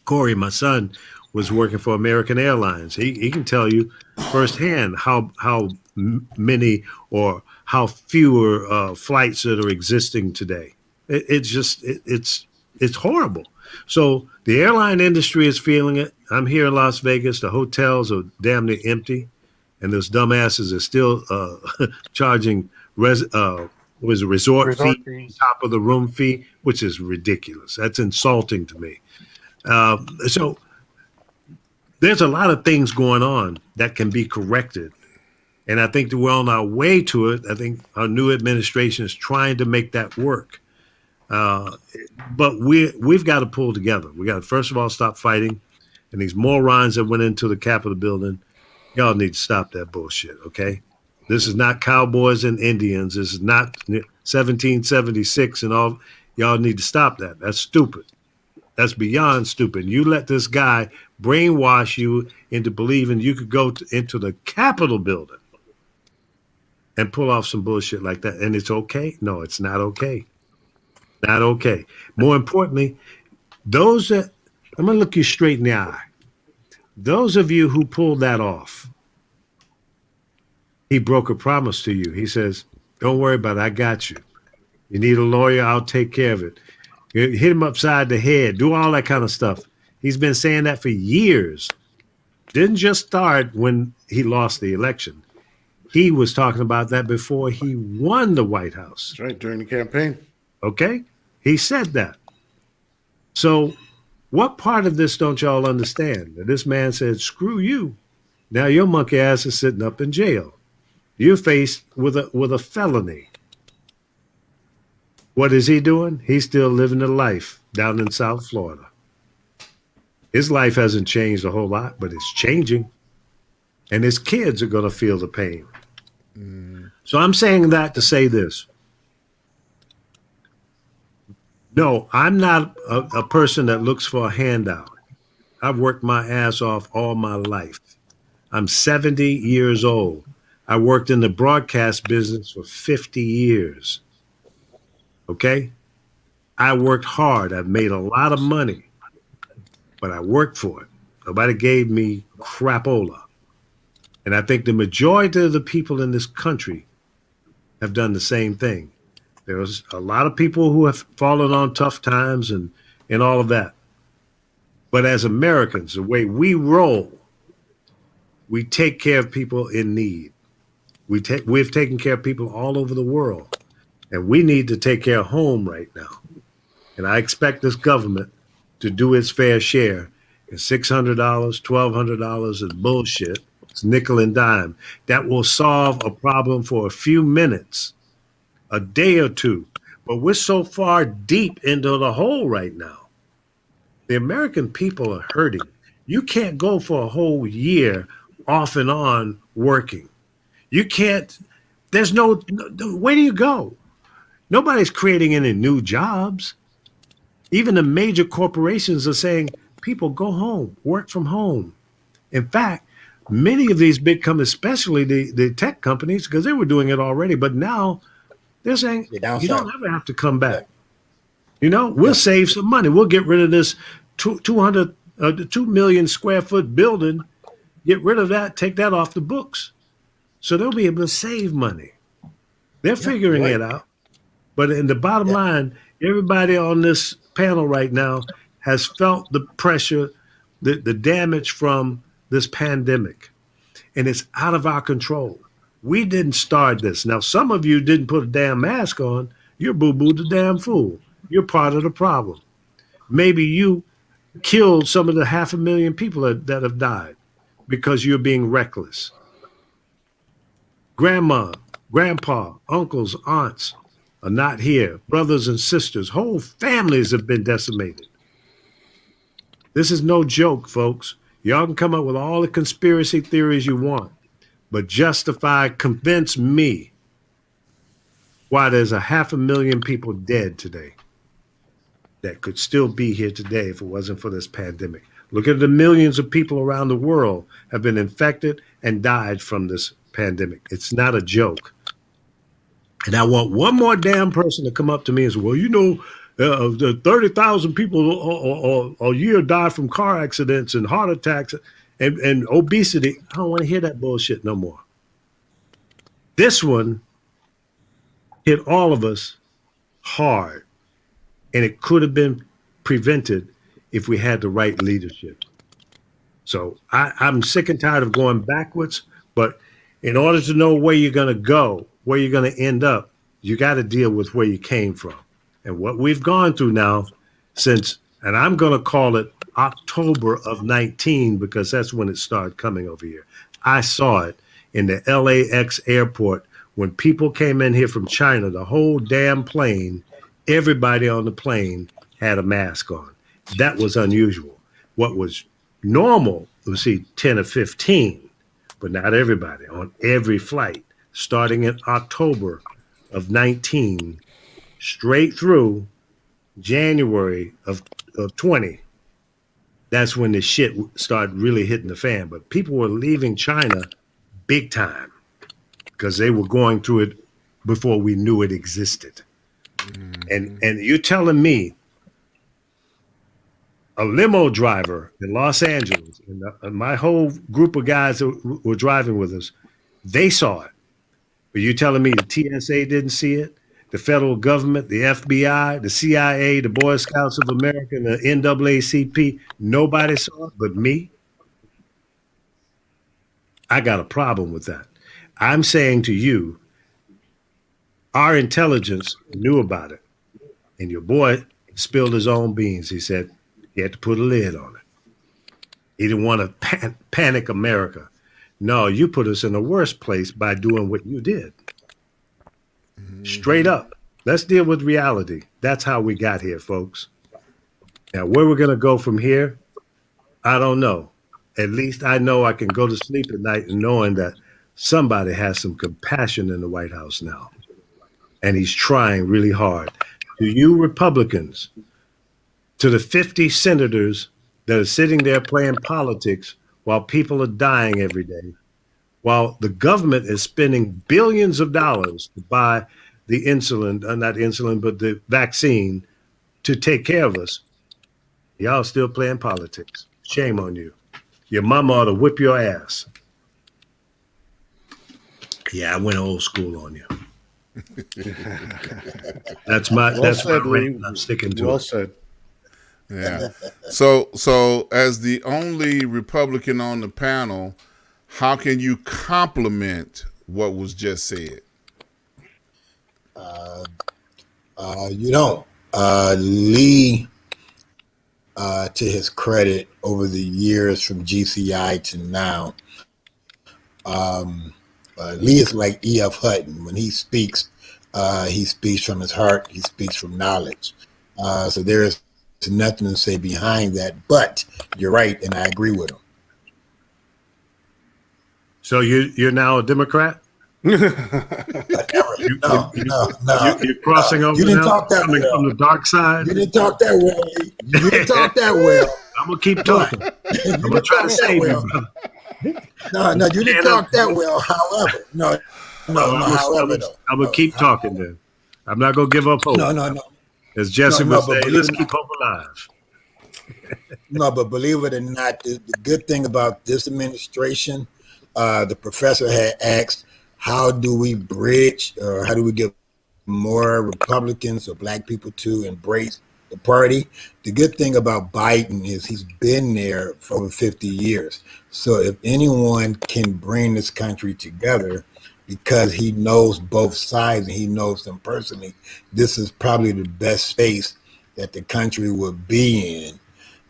Speaker 2: Corey, my son, was working for American Airlines. He can tell you firsthand how many or how fewer flights that are existing today. It's horrible. So the airline industry is feeling it. I'm here in Las Vegas. The hotels are damn near empty, and those dumbasses are still charging resort fee
Speaker 8: fees.
Speaker 2: top of the room fee, which is ridiculous. That's insulting to me. So there's a lot of things going on that can be corrected. And I think that we're on our way to it. I think our new administration is trying to make that work. But we've got to pull together. We got to, first of all, stop fighting. And these morons that went into the Capitol building, y'all need to stop that bullshit, okay? This is not cowboys and Indians. This is not 1776 and all. Y'all need to stop that. That's stupid. That's beyond stupid. You let this guy brainwash you into believing you could go into the Capitol building and pull off some bullshit like that. And it's okay? No, it's not okay. Not okay. More importantly, I'm going to look you straight in the eye. Those of you who pulled that off, he broke a promise to you. He says, don't worry about it. I got you. You need a lawyer. I'll take care of it. Hit him upside the head. Do all that kind of stuff. He's been saying that for years. Didn't just start when he lost the election. He was talking about that before he won the White House.
Speaker 5: That's right, during the campaign.
Speaker 2: Okay? He said that. So what part of this don't y'all understand? That this man said, screw you. Now your monkey ass is sitting up in jail. You're faced with a felony. What is he doing? He's still living a life down in South Florida. His life hasn't changed a whole lot, but it's changing. And his kids are going to feel the pain. So I'm saying that to say this. No, I'm not a person that looks for a handout. I've worked my ass off all my life. I'm 70 years old. I worked in the broadcast business for 50 years. Okay? I worked hard. I've made a lot of money, but I worked for it. Nobody gave me crapola. And I think the majority of the people in this country have done the same thing. There's a lot of people who have fallen on tough times and all of that. But as Americans, the way we roll, we take care of people in need. We've taken care of people all over the world, and we need to take care of home right now. And I expect this government to do its fair share. And $600, $1,200 is bullshit. It's nickel and dime. That will solve a problem for a few minutes, a day or two. But we're so far deep into the hole right now. The American people are hurting. You can't go for a whole year off and on working. You can't, there's no, where do you go? Nobody's creating any new jobs. Even the major corporations are saying, people go home, work from home. In fact, many of these big companies, especially the tech companies, because they were doing it already, but now they're saying, you don't ever have to come back. You know, we'll save some money. We'll get rid of this 2 million square foot building, get rid of that, take that off the books. So they'll be able to save money. They're figuring it out. But in the bottom line, everybody on this panel right now has felt the pressure, the damage from this pandemic. And it's out of our control. We didn't start this. Now, some of you didn't put a damn mask on. You're boo-boo the damn fool. You're part of the problem. Maybe you killed some of the 500,000 people that have died because you're being reckless. Grandma, grandpa, uncles, aunts are not here. Brothers and sisters, whole families have been decimated. This is no joke, folks. Y'all can come up with all the conspiracy theories you want, but convince me why there's 500,000 people dead today that could still be here today if it wasn't for this pandemic. Look at the millions of people around the world have been infected and died from this pandemic. It's not a joke. And I want one more damn person to come up to me and say, well, you know, 30,000 people a year die from car accidents and heart attacks and obesity. I don't want to hear that bullshit no more. This one hit all of us hard, and it could have been prevented if we had the right leadership. So I'm sick and tired of going backwards, but in order to know where you're going to go, where you're going to end up, you got to deal with where you came from. And what we've gone through now since, and I'm going to call it October of 19, because that's when it started coming over here. I saw it in the LAX airport when people came in here from China, the whole damn plane, everybody on the plane had a mask on. That was unusual. What was normal was 10 or 15, but not everybody on every flight, starting in October of 19, straight through January of 20. That's when the shit started really hitting the fan. But people were leaving China big time because they were going through it before we knew it existed. And you're telling me a limo driver in Los Angeles, and my whole group of guys that were driving with us, they saw it. But you're telling me the TSA didn't see it? The federal government, the FBI, the CIA, the Boy Scouts of America, and the NAACP, nobody saw it but me? I got a problem with that. I'm saying to you, our intelligence knew about it. And your boy spilled his own beans. He said he had to put a lid on it. He didn't want to panic America. No, you put us in a worse place by doing what you did. Straight up. Let's deal with reality. That's how we got here, folks. Now, where we're going to go from here, I don't know. At least I know I can go to sleep at night knowing that somebody has some compassion in the White House now, and he's trying really hard. To you Republicans, to the 50 senators that are sitting there playing politics while people are dying every day, while the government is spending billions of dollars to buy the insulin, not insulin, but the vaccine to take care of us, y'all still playing politics. Shame on you. Your mama ought to whip your ass. Yeah, I went old school on you. That's my rant. I'm sticking to
Speaker 5: well
Speaker 2: it.
Speaker 5: said.
Speaker 3: Yeah. So as the only Republican on the panel, how can you compliment what was just said?
Speaker 7: You don't. Lee, to his credit, over the years from GCI to now, Lee is like E.F. Hutton. When he speaks from his heart. He speaks from knowledge. So there is nothing to say behind that. But you're right, and I agree with him.
Speaker 2: So you're now a Democrat?
Speaker 7: No.
Speaker 2: You're crossing over
Speaker 7: You didn't
Speaker 2: now,
Speaker 7: talk that
Speaker 2: coming
Speaker 7: well.
Speaker 2: from the dark side.
Speaker 7: You didn't talk that well, Lee. You didn't talk that well.
Speaker 2: I'm gonna keep talking. I'm gonna try to save you, brother.
Speaker 7: No, you didn't talk that well. However, however, though.
Speaker 2: I'm gonna keep talking then. I'm not gonna give up hope.
Speaker 7: No.
Speaker 2: As Jesse
Speaker 7: No,
Speaker 2: would
Speaker 7: but
Speaker 2: say,
Speaker 7: believe
Speaker 2: let's
Speaker 7: it or
Speaker 2: keep hope alive.
Speaker 7: No, but believe it or not, the good thing about this administration, the professor had asked, how do we bridge or how do we get more Republicans or black people to embrace the party? The good thing about Biden is he's been there for over 50 years. So if anyone can bring this country together because he knows both sides and he knows them personally, this is probably the best space that the country will be in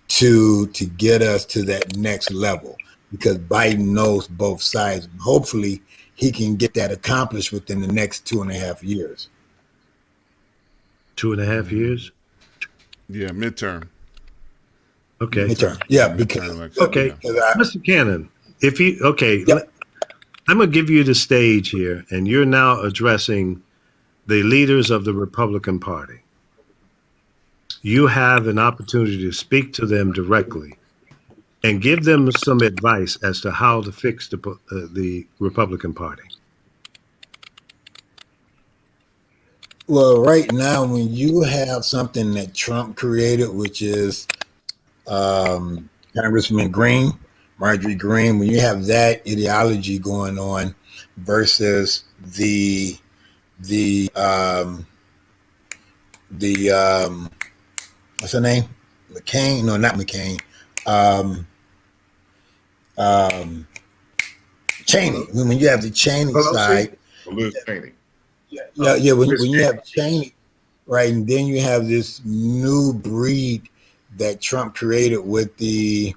Speaker 7: to get us to that next level, because Biden knows both sides. And hopefully he can get that accomplished within the next 2.5 years.
Speaker 2: 2.5 years?
Speaker 3: Yeah, midterm.
Speaker 2: Okay.
Speaker 7: Midterm. Yeah, because
Speaker 2: Okay. Mr. Cannon,
Speaker 7: Yep.
Speaker 2: I'm going to give you the stage here, and you're now addressing the leaders of the Republican Party. You have an opportunity to speak to them directly and give them some advice as to how to fix the Republican Party.
Speaker 7: Well, right now, when you have something that Trump created, which is Congressman Green, Marjorie Green, when you have that ideology going on versus the what's her name? McCain? No, not McCain. Cheney. When you have the Cheney side,
Speaker 4: Liz Cheney.
Speaker 7: yeah. When you have Cheney, right, and then you have this new breed that Trump created with the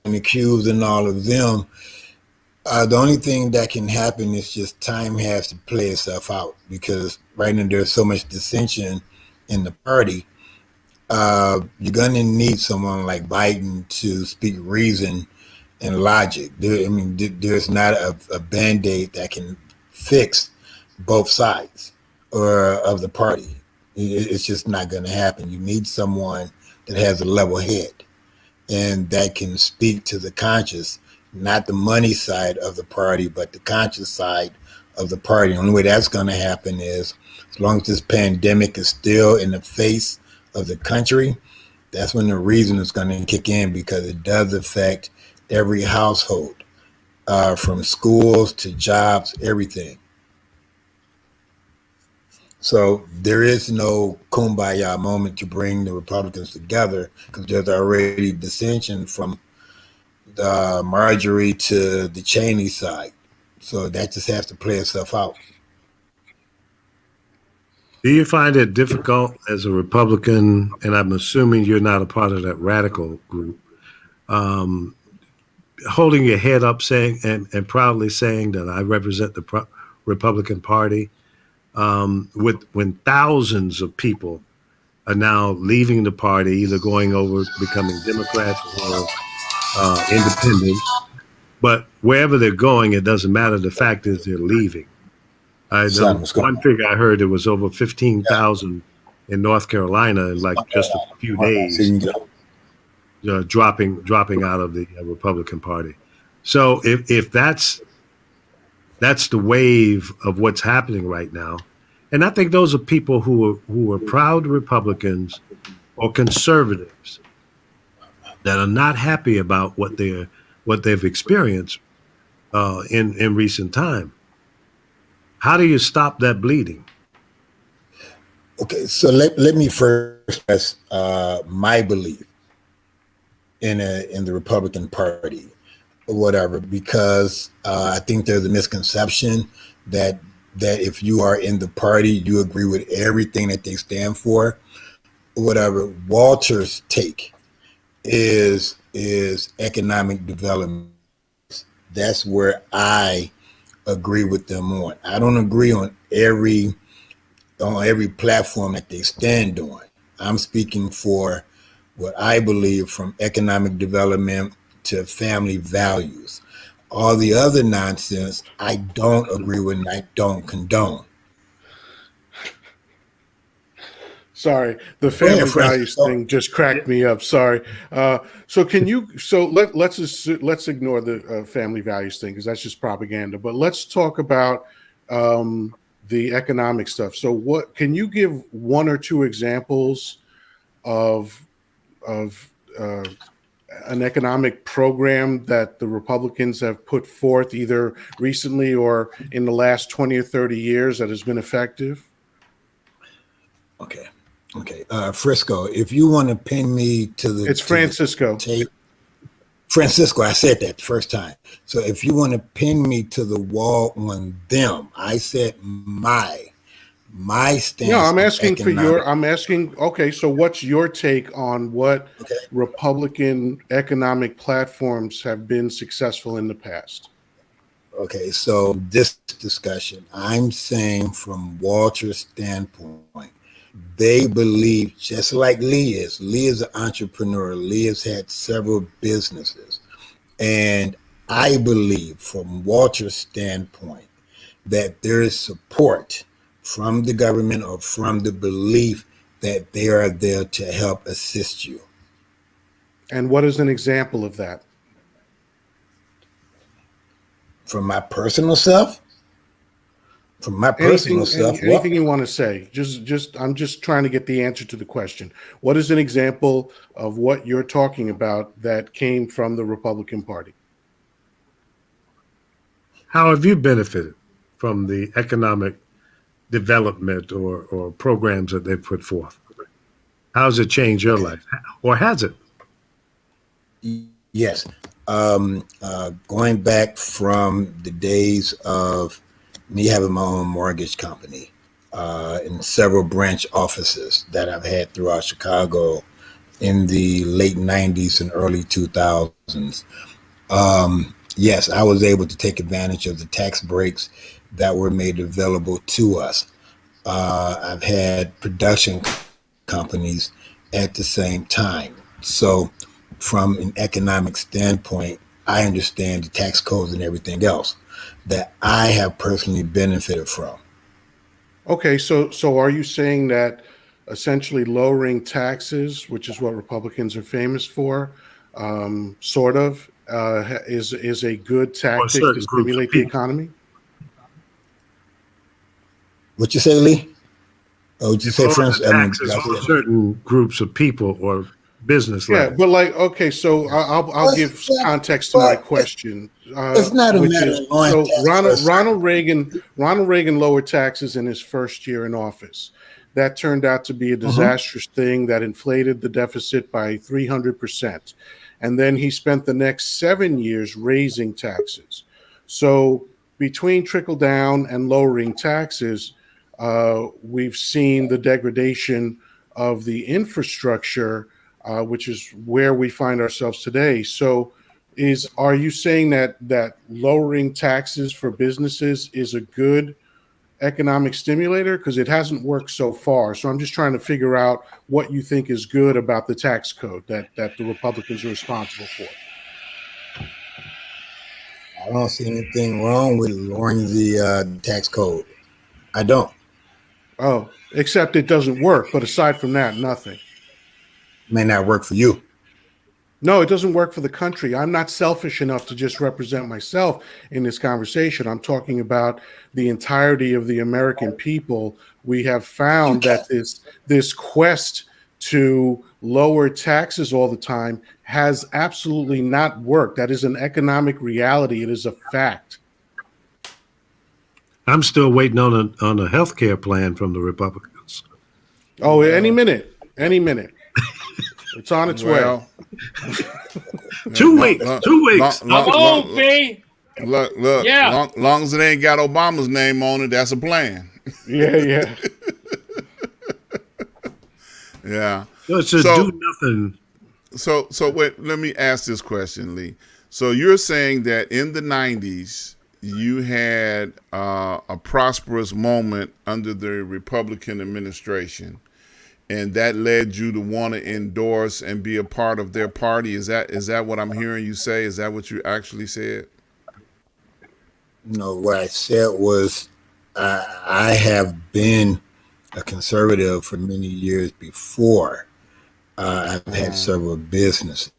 Speaker 7: accused and all of them. The only thing that can happen is just time has to play itself out, because right now there's so much dissension in the party. You're going to need someone like Biden to speak reason and logic. There's not a Band-Aid that can fix both sides or of the party. It's just not going to happen. You need someone that has a level head and that can speak to the conscience, not the money side of the party, but the conscious side of the party. The only way that's going to happen is as long as this pandemic is still in the face of the country, that's when the reason is going to kick in, because it does affect every household, from schools to jobs, everything. So there is no kumbaya moment to bring the Republicans together, because there's already dissension from the Marjorie to the Cheney side. So that just has to play itself out.
Speaker 2: Do you find it difficult as a Republican, and I'm assuming you're not a part of that radical group, holding your head up saying and proudly saying that I represent the Republican Party, when thousands of people are now leaving the party, either going over becoming Democrats or independents, But wherever they're going, it doesn't matter. The fact is they're leaving.
Speaker 7: Son, what's going
Speaker 2: One figure I heard, it was over 15,000 in North Carolina in like just a few days, dropping out of the Republican Party. So if that's the wave of what's happening right now, and I think those are people who are proud Republicans or conservatives that are not happy about what they've experienced in recent time. How do you stop that bleeding?
Speaker 7: Okay, so let me first express my belief in the Republican Party, or whatever, because I think there's a misconception that if you are in the party, you agree with everything that they stand for, whatever. Walter's take is economic development. That's where I agree with them on. I don't agree on every platform that they stand on. I'm speaking for what I believe, from economic development to family values. All the other nonsense, I don't agree with and I don't condone.
Speaker 5: Sorry, the family values thing just cracked me up. Sorry. So can you? So let's ignore the family values thing because that's just propaganda. But let's talk about the economic stuff. So what can you give one or two examples of an economic program that the Republicans have put forth either recently or in the last 20 or 30 years that has been effective?
Speaker 7: Okay. Frisco, if you want to pin me to the...
Speaker 5: It's Francisco.
Speaker 7: Francisco, I said that the first time. So if you want to pin me to the wall on them, I said my stance.
Speaker 5: No, I'm asking for okay, so what's your take on what Republican economic platforms have been successful in the past?
Speaker 7: Okay, so this discussion, I'm saying from Walter's standpoint, they believe, just like Lee is. Lee is an entrepreneur. Lee has had several businesses. And I believe from Walter's standpoint that there is support from the government or from the belief that they are there to help assist you.
Speaker 5: And what is an example of that?
Speaker 7: From my personal self? Anything
Speaker 5: you want to say? I'm just trying to get the answer to the question. What is an example of what you're talking about that came from the Republican Party?
Speaker 2: How have you benefited from the economic development or programs that they've put forth? How has it changed your life, or has it?
Speaker 7: Yes. Going back from the days of me having my own mortgage company and several branch offices that I've had throughout Chicago in the late 90s and early 2000s. Yes, I was able to take advantage of the tax breaks that were made available to us. I've had production companies at the same time. So from an economic standpoint, I understand the tax codes and everything else that I have personally benefited from.
Speaker 5: Okay, so are you saying that essentially lowering taxes, which is what Republicans are famous for, is a good tactic to stimulate the economy?
Speaker 7: What you say, Lee? Oh, did you say, friends?
Speaker 2: Taxes for certain groups of people or business level.
Speaker 5: Yeah, but like, okay, so I'll give context to my question.
Speaker 7: It's not a matter of
Speaker 5: Ronald Reagan lowered taxes in his first year in office. That turned out to be a disastrous thing that inflated the deficit by 300%. And then he spent the next 7 years raising taxes. So between trickle down and lowering taxes, we've seen the degradation of the infrastructure, which is where we find ourselves today. So are you saying that lowering taxes for businesses is a good economic stimulator? Because it hasn't worked so far. So I'm just trying to figure out what you think is good about the tax code that the Republicans are responsible for.
Speaker 7: I don't see anything wrong with lowering the tax code. I don't.
Speaker 5: Oh, except it doesn't work. But aside from that, nothing.
Speaker 7: May not work for you.
Speaker 5: No, it doesn't work for the country. I'm not selfish enough to just represent myself in this conversation. I'm talking about the entirety of the American people. We have found that this quest to lower taxes all the time has absolutely not worked. That is an economic reality. It is a fact.
Speaker 2: I'm still waiting on a health care plan from the Republicans.
Speaker 5: Oh, any minute. It's on its way.
Speaker 2: 2 weeks. 2 weeks.
Speaker 3: Long, look.
Speaker 6: Yeah.
Speaker 3: Long as it ain't got Obama's name on it, that's a plan.
Speaker 5: Yeah.
Speaker 3: Yeah.
Speaker 2: So do nothing.
Speaker 3: So wait, let me ask this question, Lee. So you're saying that in the 90s, you had a prosperous moment under the Republican administration, and that led you to want to endorse and be a part of their party. Is that what I'm hearing you say? Is that what you actually said?
Speaker 7: No, what I said was I have been a conservative for many years before. I've had several businesses.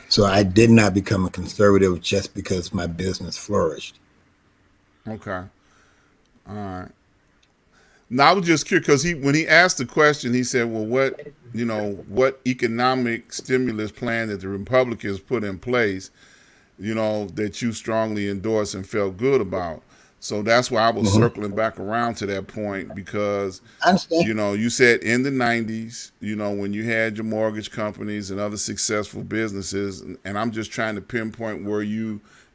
Speaker 7: So I did not become a conservative just because my business flourished.
Speaker 3: Okay. All right. Now I was just curious because when he asked the question, he said, "Well, what economic stimulus plan that the Republicans put in place, that you strongly endorsed and felt good about?" So that's why I was circling back around to that point because,
Speaker 7: I understand.
Speaker 3: you said in the 90s, when you had your mortgage companies and other successful businesses, and I'm just trying to pinpoint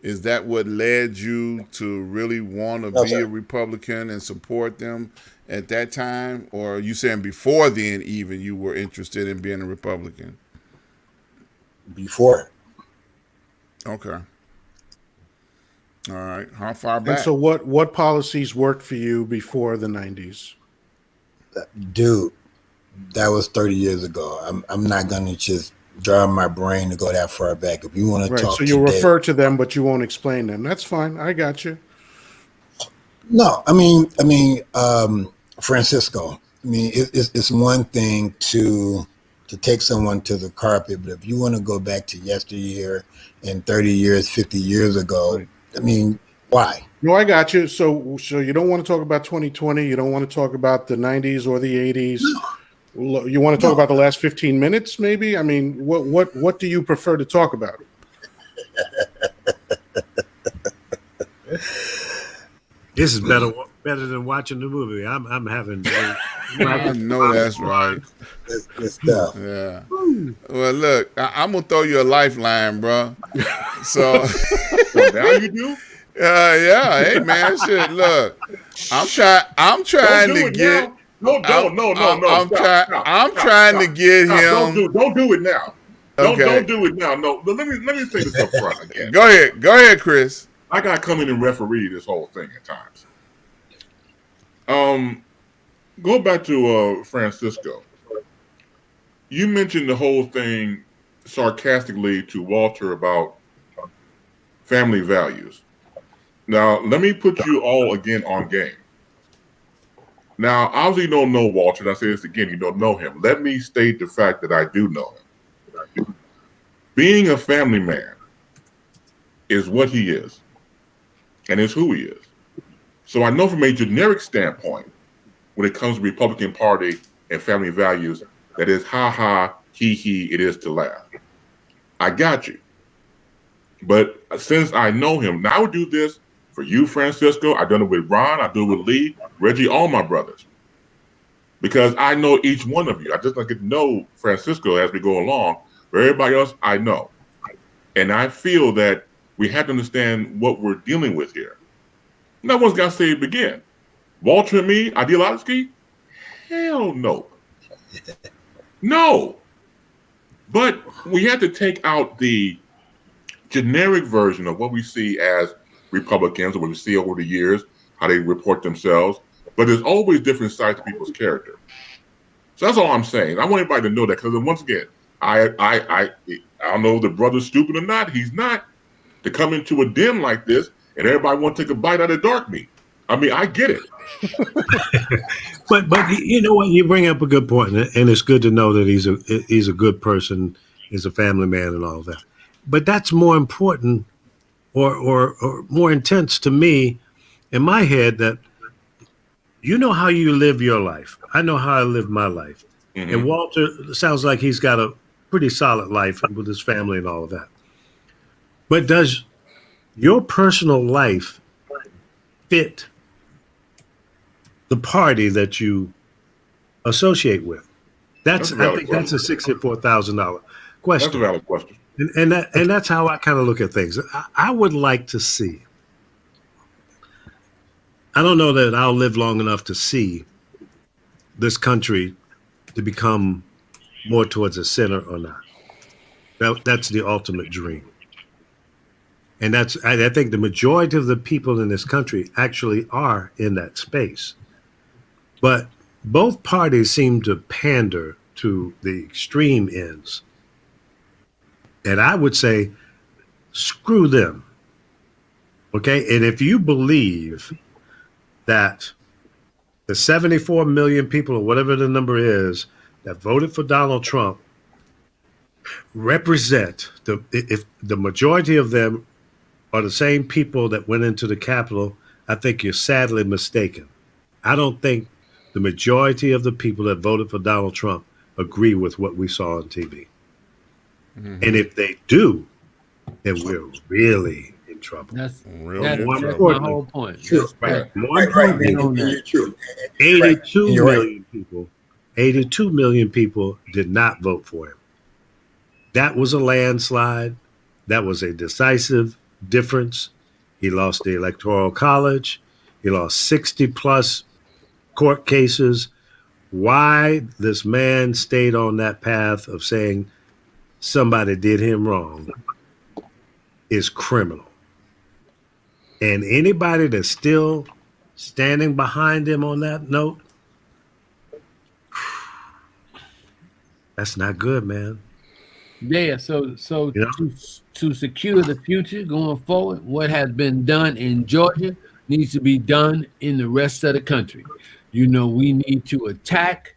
Speaker 3: is that what led you to really want to be a Republican and support them at that time? Or are you saying before then even you were interested in being a Republican?
Speaker 7: Before.
Speaker 3: Okay. All right. How far back?
Speaker 5: And so what policies worked for you before the 90s?
Speaker 7: Dude, that was 30 years ago. I'm not going to just drive my brain to go that far back. If you want to talk
Speaker 5: so you
Speaker 7: today,
Speaker 5: refer to them, but you won't explain them. That's fine. I got you.
Speaker 7: No, Francisco, it's one thing to take someone to the carpet, but if you want to go back to yesteryear and 30 years, 50 years ago, why?
Speaker 5: No, I got you. So you don't want to talk about 2020. You don't want to talk about the 90s or the 80s. No. You want to talk about the last 15 minutes, maybe? What do you prefer to talk about?
Speaker 2: This is better than watching the movie. I'm having.
Speaker 3: I know that's right.
Speaker 7: Good stuff.
Speaker 3: Yeah. Well, look, I'm gonna throw you a lifeline, bro. So
Speaker 4: Now you do?
Speaker 3: Yeah. Hey, man, shit. Look, I'm trying to get.
Speaker 4: No.
Speaker 3: I'm trying to get him.
Speaker 4: Don't do it now.
Speaker 3: Okay.
Speaker 4: Don't do it now. No. Let me say this up front again.
Speaker 3: Go ahead, Chris.
Speaker 4: I gotta come in and referee this whole thing at times. Go back to Francisco. You mentioned the whole thing sarcastically to Walter about family values. Now, let me put you all again on game. Now, obviously you don't know Walter, and I say this again, you don't know him. Let me state the fact that I do know him. Being a family man is what he is, and is who he is. So I know from a generic standpoint, when it comes to the Republican Party and family values, that is ha ha, he, it is to laugh. I got you. But since I know him, now I would do this for you, Francisco. I've done it with Ron. I do it with Lee, Reggie, all my brothers. Because I know each one of you. I just like to know Francisco as we go along. For everybody else, I know. And I feel that we have to understand what we're dealing with here. No one's got to say it again. Walter and me, ideologically? Hell no. No. But we have to take out the generic version of what we see as Republicans, or what we see over the years, how they report themselves. But there's always different sides to people's character. So that's all I'm saying. I want everybody to know that, because once again, I I don't know if the brother's stupid or not. He's not. To come into a den like this and everybody want to take a bite out of dark meat. I mean, I get it.
Speaker 2: But you know what? You bring up a good point, and it's good to know that he's a good person, he's a family man, and all of that. But that's more important, or more intense to me, in my head. That you know how you live your life. I know how I live my life, and Walter sounds like he's got a pretty solid life with his family and all of that. But does your personal life fit the party that you associate with? I think that's a $64,000 question.
Speaker 4: That's a valid question.
Speaker 2: And that's how I kind of look at things. I would like to see. I don't know that I'll live long enough to see this country to become more towards a center or not. That's the ultimate dream. And I think the majority of the people in this country actually are in that space. But both parties seem to pander to the extreme ends. And I would say, screw them. Okay? And if you believe that the 74 million people, or whatever the number is, that voted for Donald Trump represent, if the majority of them are the same people that went into the Capitol, I think you're sadly mistaken. I don't think the majority of the people that voted for Donald Trump agree with what we saw on TV. And if they do, then we're really in trouble.
Speaker 6: That's
Speaker 3: Really
Speaker 6: my whole point.
Speaker 7: True.
Speaker 6: That's-
Speaker 2: More importantly,
Speaker 7: You're true.
Speaker 2: 82
Speaker 7: You're right.
Speaker 2: million people, 82 million people did not vote for him. That was a landslide. That was a decisive difference. He lost the Electoral College. He lost 60 plus court cases. Why this man stayed on that path of saying somebody did him wrong is criminal. And anybody that's still standing behind him on that note, that's not good, man.
Speaker 6: Yeah, so
Speaker 2: Yeah.
Speaker 6: to secure the future going forward, what has been done in Georgia needs to be done in the rest of the country. You know, we need to attack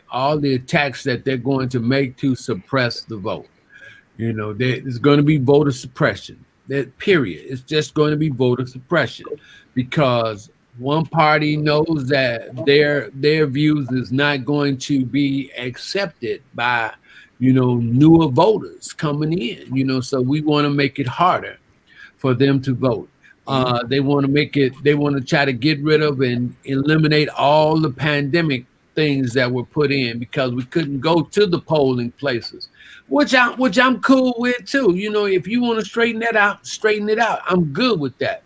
Speaker 6: all the attacks that they're going to make to suppress the vote. You know, there's going to be voter suppression. That period. It's just going to be voter suppression because one party knows that their views is not going to be accepted by, you know, newer voters coming in, you know, so we want to make it harder for them to vote. They want to try to get rid of and eliminate all the pandemic things that were put in because we couldn't go to the polling places, which I'm cool with too. You know, if you want to straighten it out, I'm good with that.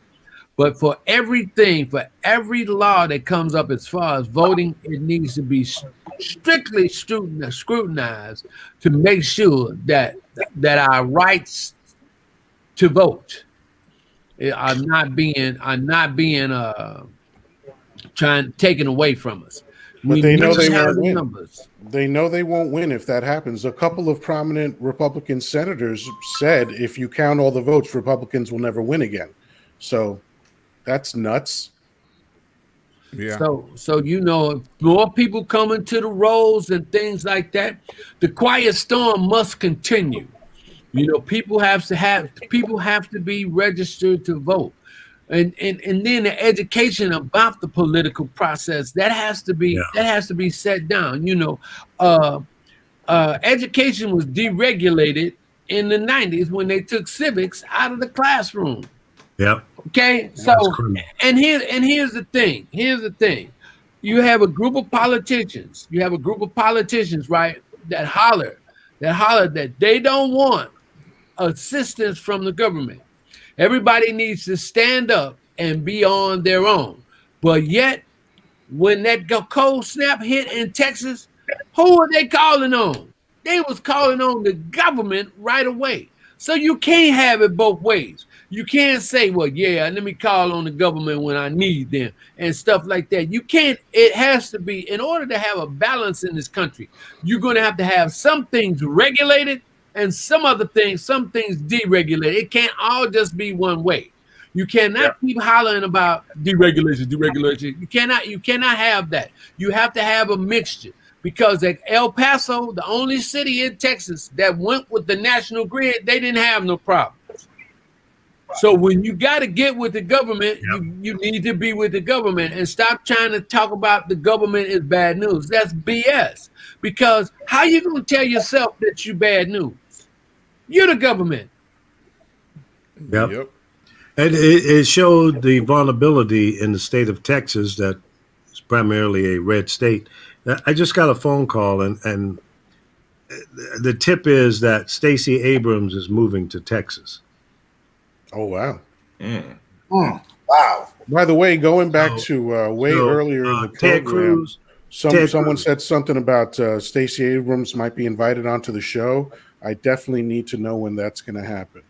Speaker 6: But for everything, for every law that comes up as far as voting, it needs to be strictly scrutinized to make sure that our rights to vote are not being taken away from us.
Speaker 5: But they know they
Speaker 6: have
Speaker 5: won't
Speaker 6: the
Speaker 5: win.
Speaker 6: numbers.
Speaker 5: They know they won't win if that happens. A couple of prominent Republican senators said if you count all the votes, Republicans will never win again. So that's nuts.
Speaker 3: Yeah.
Speaker 6: So you know, if more people coming to the rolls and things like that, the quiet storm must continue. You know, people have to be registered to vote. And then the education about the political process that has to be set down. You know, education was deregulated in the 90s when they took civics out of the classroom.
Speaker 2: Yep.
Speaker 6: Okay, so and here's the thing. You have a group of politicians. Right, that holler that they don't want assistance from the government. Everybody needs to stand up and be on their own. But yet, when that cold snap hit in Texas, who were they calling on? They was calling on the government right away. So you can't have it both ways. You can't say, well, yeah, let me call on the government when I need them and stuff like that. You can't. It has to be, in order to have a balance in this country, you're going to have some things regulated and some other things, some things deregulate. It can't all just be one way. You cannot keep hollering about deregulation. You cannot have that. You have to have a mixture, because at El Paso, the only city in Texas that went with the national grid, they didn't have no problem. So when you got to get with the government, you need to be with the government and stop trying to talk about the government is bad news. That's BS. Because how you going to tell yourself that you bad news? You're the government.
Speaker 2: Yep. And it showed the vulnerability in the state of Texas, that is primarily a red state. I just got a phone call, and the tip is that Stacey Abrams is moving to Texas.
Speaker 5: Oh, wow.
Speaker 7: Wow.
Speaker 5: By the way, going back to earlier in the
Speaker 2: Ted
Speaker 5: program,
Speaker 2: Cruz.
Speaker 5: someone said something about Stacey Abrams might be invited onto the show. I definitely need to know when that's going to happen.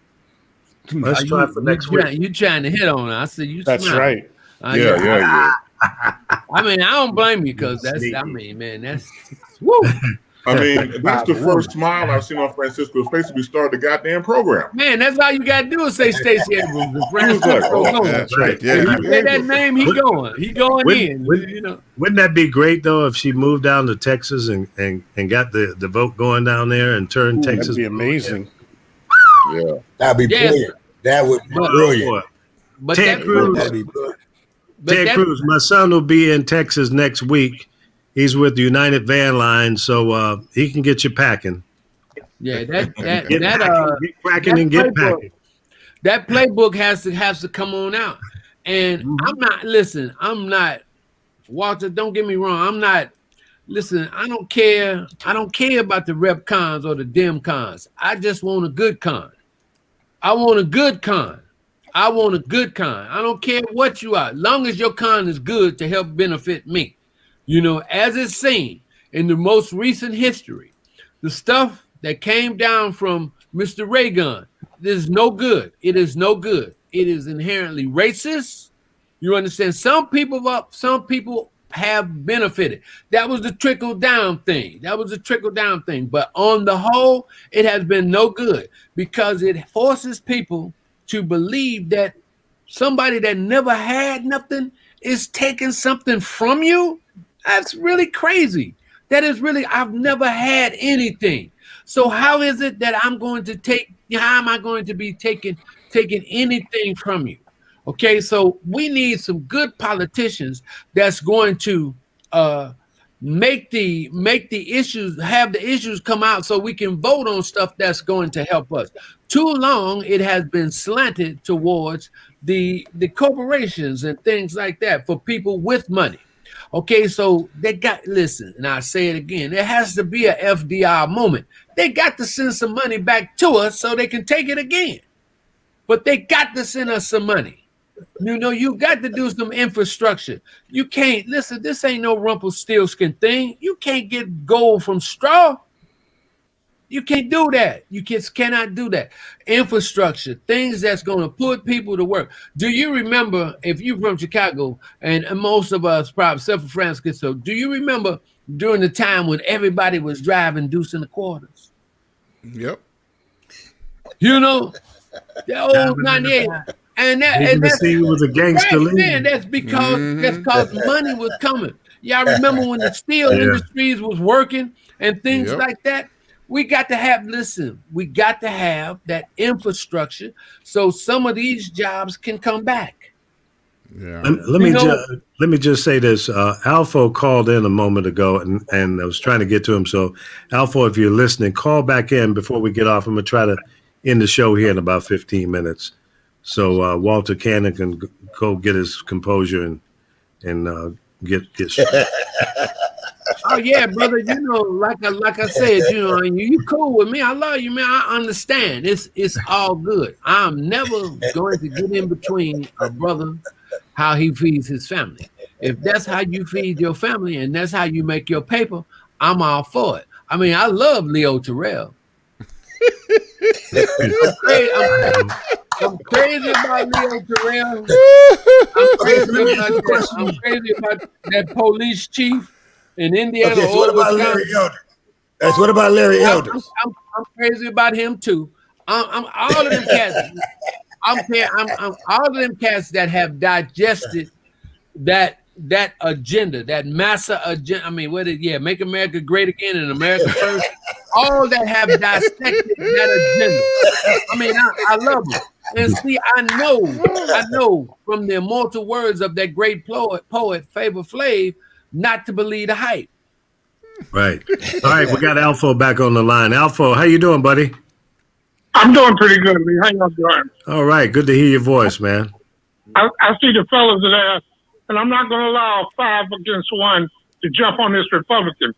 Speaker 2: Let's try for next week.
Speaker 6: You trying to hit on her. I said you.
Speaker 5: That's
Speaker 6: smile.
Speaker 5: right.
Speaker 3: Yeah.
Speaker 6: I mean, I don't blame you, because that's. I mean, man, that's. Woo.
Speaker 4: I mean, that's the first smile I've seen on Francisco's face since we started the goddamn program.
Speaker 6: Man, that's all you got to do is say Stacey Abrams. And Francisco going.
Speaker 3: That's right.
Speaker 6: If
Speaker 3: Yeah.
Speaker 6: you say that name, he going. He going in. You know.
Speaker 2: Wouldn't that be great though if she moved down to Texas and got the vote going down there and turned Texas?
Speaker 5: That'd be amazing.
Speaker 4: Yeah.
Speaker 7: That'd be brilliant. That would be brilliant.
Speaker 6: But
Speaker 2: Ted
Speaker 6: that,
Speaker 2: Cruz.
Speaker 7: That'd be brilliant.
Speaker 6: but
Speaker 2: Ted
Speaker 6: that-
Speaker 2: Cruz, my son will be in Texas next week. He's with the United Van Line, so he can get you packing.
Speaker 6: Yeah,
Speaker 2: Get
Speaker 6: that
Speaker 2: cracking and get
Speaker 6: playbook-
Speaker 2: packing.
Speaker 6: that playbook has to come on out. And I'm not Walter, don't get me wrong. I don't care about the rep cons or the dem cons. I just want a good con. I want a good con. I don't care what you are, long as your con is good to help benefit me. You know, as it's seen in the most recent history, the stuff that came down from Mr. Reagan is no good. It is no good. It is inherently racist. You understand? Some people have benefited. That was the trickle down thing. But on the whole, it has been no good, because it forces people to believe that somebody that never had nothing is taking something from you. That's really crazy. I've never had anything. So how is it that how am I going to be taking anything from you? Okay, so we need some good politicians that's going to have the issues come out so we can vote on stuff that's going to help us. Too long it has been slanted towards the corporations and things like that for people with money. Okay, so and I say it again, there has to be a FDR moment. They got to send some money back to us so they can take it again. But they got to send us some money. You know, you got to do some infrastructure. You can't, this ain't no Rumpelstiltskin thing. You can't get gold from straw. You can't do that. You kids cannot do that. Infrastructure, things that's going to put people to work. Do you remember, if you're from Chicago, and most of us probably, except for Francisco, do you remember during the time when everybody was driving deuce in the quarters?
Speaker 3: Yep.
Speaker 6: You know, the old 98. And
Speaker 2: He was a gangster
Speaker 6: right,
Speaker 2: leader.
Speaker 6: man, that's because money was coming. Y'all remember when the steel industries was working and things like that? We got to have that infrastructure so some of these jobs can come back.
Speaker 3: Yeah.
Speaker 2: Let me just say this. Alpha called in a moment ago, and I was trying to get to him. So, Alpha, if you're listening, call back in before we get off. I'm gonna try to end the show here in about 15 minutes, so Walter Cannon can go get his composure and get.
Speaker 6: Oh yeah, brother. You know, like I said, you know, you cool with me. I love you, man. I understand. It's all good. I'm never going to get in between a brother how he feeds his family. If that's how you feed your family and that's how you make your paper, I'm all for it. I mean, I love Leo Terrell. I'm crazy about Leo Terrell. I'm crazy about that police chief in Indiana.
Speaker 7: Okay, so what about Larry Elder? What about Larry Elder?
Speaker 6: I'm crazy about him too. I'm all of them cats. I'm all of them cats that have digested that agenda, that massa agenda. I mean, make America great again and America first. All that have dissected that agenda. I mean, I love them. And see, I know from the immortal words of that great poet Flavor Flav, not to believe the hype.
Speaker 2: Right. All right, we got Alpha back on the line. Alpha, how you doing, buddy?
Speaker 9: I'm doing pretty good, Lee. How y'all doing?
Speaker 2: All right, good to hear your voice, man.
Speaker 9: I see the fellas there, and I'm not going to allow 5 against 1 to jump on this Republican.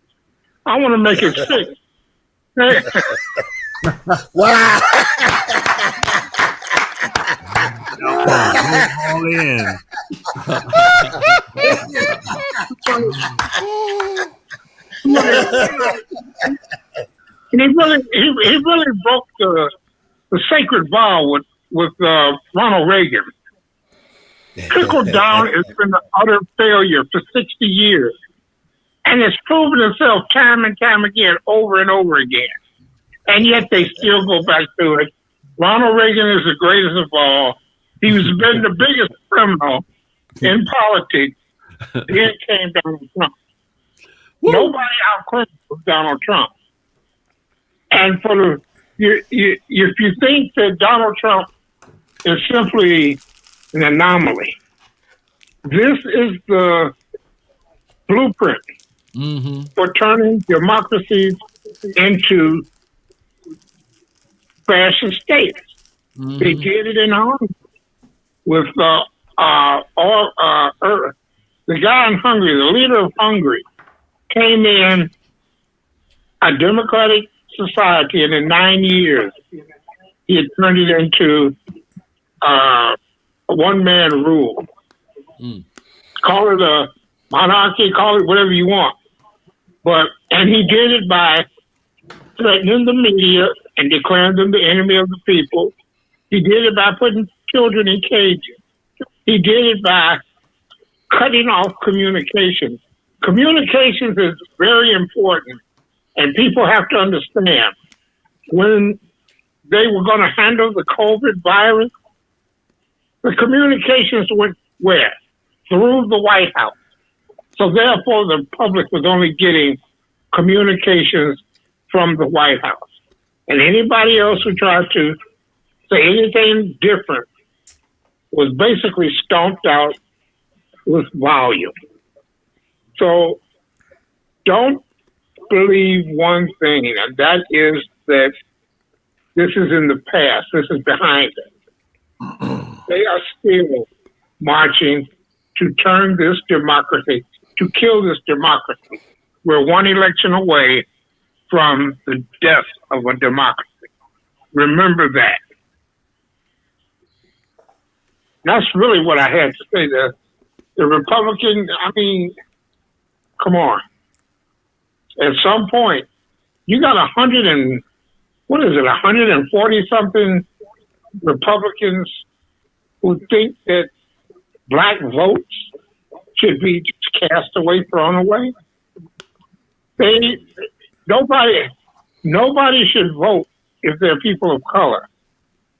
Speaker 9: I want to make it 6.
Speaker 7: Wow.
Speaker 2: All in.
Speaker 9: And he really broke the sacred vow with Ronald Reagan. Trickle down has been an utter failure for 60 years. And it's proven itself time and time again, over and over again. And yet they still go back to it. Ronald Reagan is the greatest of all. He's been the biggest criminal in politics. Then came Donald Trump. Nobody outcriminaled Donald Trump. And if you think that Donald Trump is simply an anomaly, this is the blueprint for turning democracies into fascist states. They did it in Hungary with the guy in Hungary, the leader of Hungary, came in a democratic society, and in 9 years, he had turned it into a one-man rule. Call it a monarchy, call it whatever you want. And he did it by threatening the media and declaring them the enemy of the people. He did it by putting children in cages. He did it by cutting off communications. Communications is very important, and people have to understand when they were going to handle the COVID virus, the communications went where? Through the White House. So therefore, the public was only getting communications from the White House. And anybody else who tried to say anything different was basically stomped out with volume. So don't believe one thing, and that is that this is in the past. This is behind us. They are still marching to turn this democracy, to kill this democracy. We're one election away from the death of a democracy. Remember that. That's really what I had to say. The Republican, I mean, come on. At some point, you got 140 something Republicans who think that black votes should be just cast away, thrown away. Nobody should vote if they're people of color.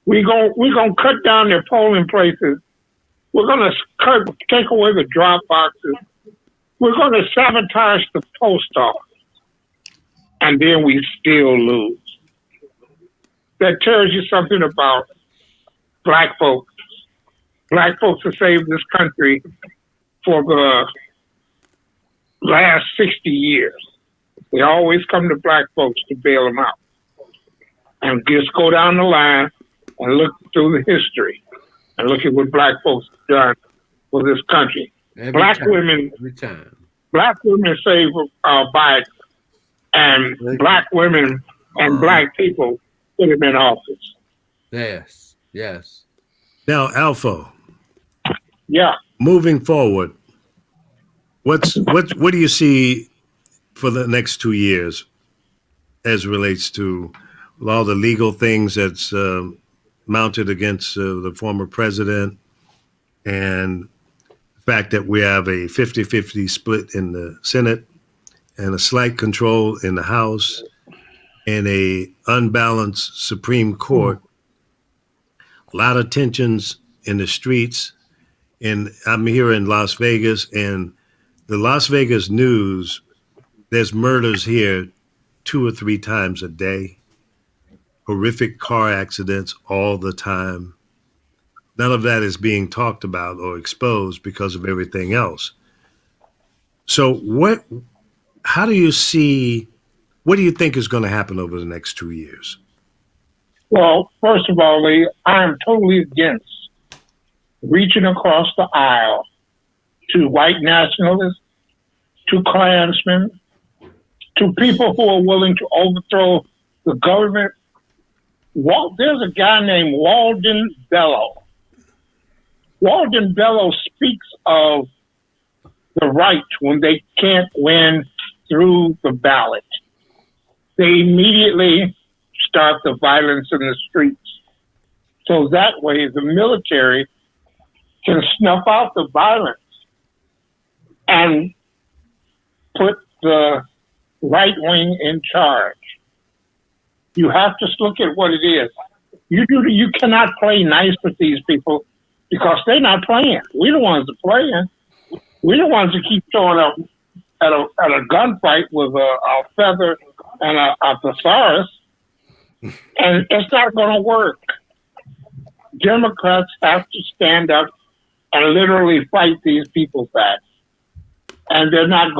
Speaker 9: We're gonna cut down their polling places. We're gonna take away the drop boxes. We're gonna sabotage the post office, and then we still lose. That tells you something about black folks. Black folks have saved this country for the last 60 years. They always come to black folks to bail them out. And just go down the line and look through the history and look at what black folks have done for this country. Black women saved Biden, and black women and black people put him in office.
Speaker 6: Yes.
Speaker 2: Now, Alpha.
Speaker 9: Yeah.
Speaker 2: Moving forward, what do you see for the next 2 years as relates to all the legal things that's mounted against the former president, and the fact that we have a 50-50 split in the Senate and a slight control in the House, and a unbalanced Supreme Court, a lot of tensions in the streets. And I'm here in Las Vegas, and the Las Vegas news, there's murders here 2 or 3 times a day, horrific car accidents all the time. None of that is being talked about or exposed because of everything else. So what do you think is going to happen over the next 2 years?
Speaker 9: Well, first of all, Lee, I am totally against reaching across the aisle to white nationalists, to Klansmen, to people who are willing to overthrow the government. There's a guy named Walden Bellow. Walden Bellow speaks of the right when they can't win through the ballot. They immediately start the violence in the streets. So that way the military can snuff out the violence and put the right wing in charge. You have to look at what it is. You cannot play nice with these people because they're not playing. We're the ones that are playing. We're the ones that keep showing up at a gunfight with a feather and a thesaurus, and it's not going to work. Democrats have to stand up and literally fight these people back, and they're not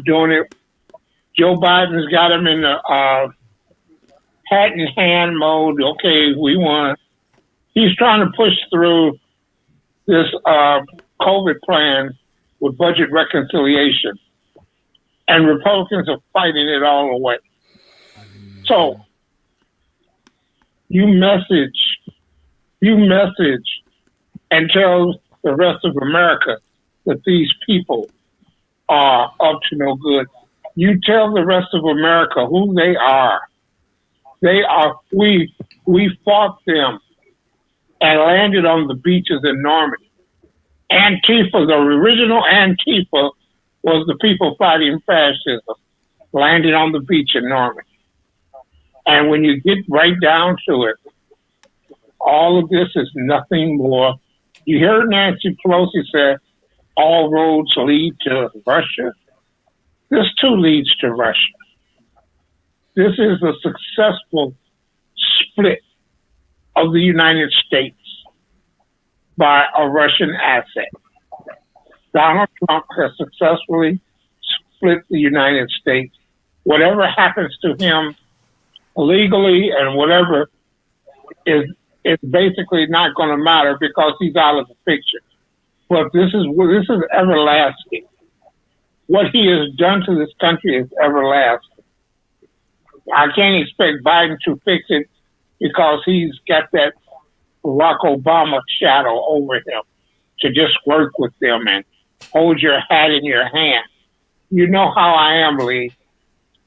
Speaker 9: doing it. Joe Biden's got them in the hat in hand mode. Okay, we won. He's trying to push through this COVID plan with budget reconciliation, and Republicans are fighting it all away. So you message and tell the rest of America that these people are up to no good. You tell the rest of America who they are. We fought them and landed on the beaches in Normandy. Antifa, the original Antifa, was the people fighting fascism, landing on the beach in Normandy. And when you get right down to it, all of this is nothing more. You heard Nancy Pelosi say, all roads lead to Russia. This too leads to Russia. This is a successful split of the United States by a Russian asset. Donald Trump has successfully split the United States. Whatever happens to him legally and whatever is basically not going to matter because he's out of the picture. But this is everlasting. What he has done to this country is everlasting. I can't expect Biden to fix it because he's got that Barack Obama shadow over him to just work with them and hold your hat in your hand. You know how I am, Lee.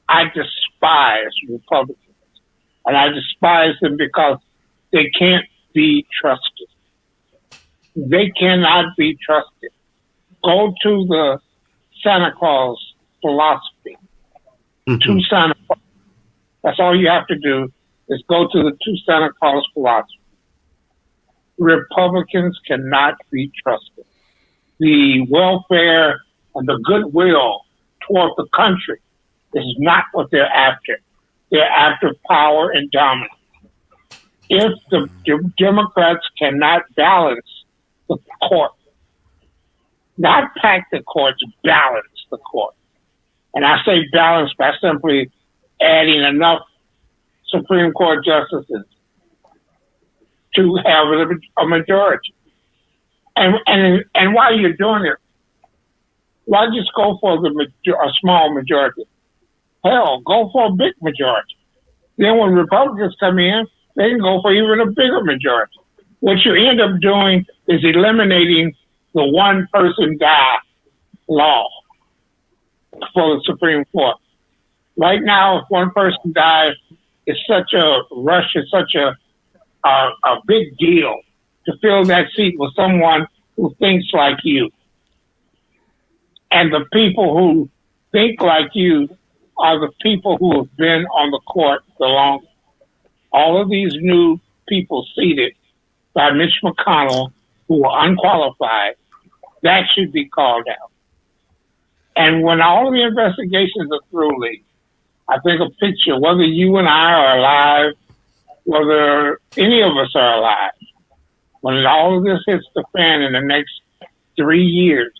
Speaker 9: I despise Republicans. And I despise them because they can't be trusted. They cannot be trusted. Go to the Santa Claus philosophy. To Santa Claus. That's all you have to do is go to the to Santa Claus philosophy. Republicans cannot be trusted. The welfare and the goodwill toward the country is not what they're after. They're after power and dominance. If the Democrats cannot balance the court, not pack the courts, balance the court. And I say balance by simply adding enough Supreme Court justices to have a majority. And while you're doing it, why just go for a small majority? Hell, go for a big majority. Then when Republicans come in, they can go for even a bigger majority. What you end up doing is eliminating the one-person guy law for the Supreme Court. Right now, if one person dies, it's such a rush, it's such a big deal to fill that seat with someone who thinks like you. And the people who think like you are the people who have been on the court the longest. All of these new people seated by Mitch McConnell who are unqualified, that should be called out. And when all of the investigations are through, Lee, I think a picture, whether you and I are alive, whether any of us are alive, when all of this hits the fan in the next 3 years,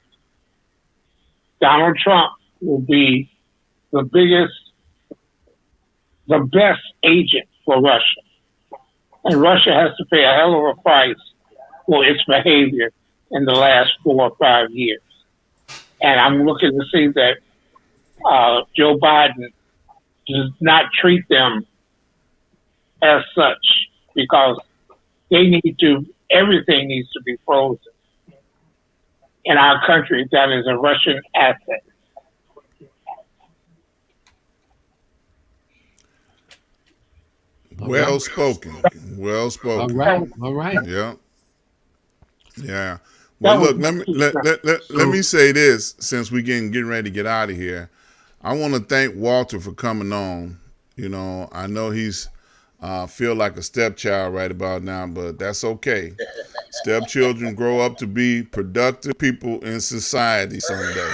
Speaker 9: Donald Trump will be the best agent for Russia. And Russia has to pay a hell of a price for its behavior in the last 4 or 5 years. And I'm looking to see that Joe Biden does not treat them as such, because everything needs to be frozen in our country that is a Russian asset.
Speaker 3: Well spoken. Well spoken.
Speaker 6: All right.
Speaker 3: Yeah. Yeah. Well, look, let me say this since we're getting ready to get out of here. I want to thank Walter for coming on. You know, I know he's feel like a stepchild right about now, but that's okay. Stepchildren grow up to be productive people in society someday.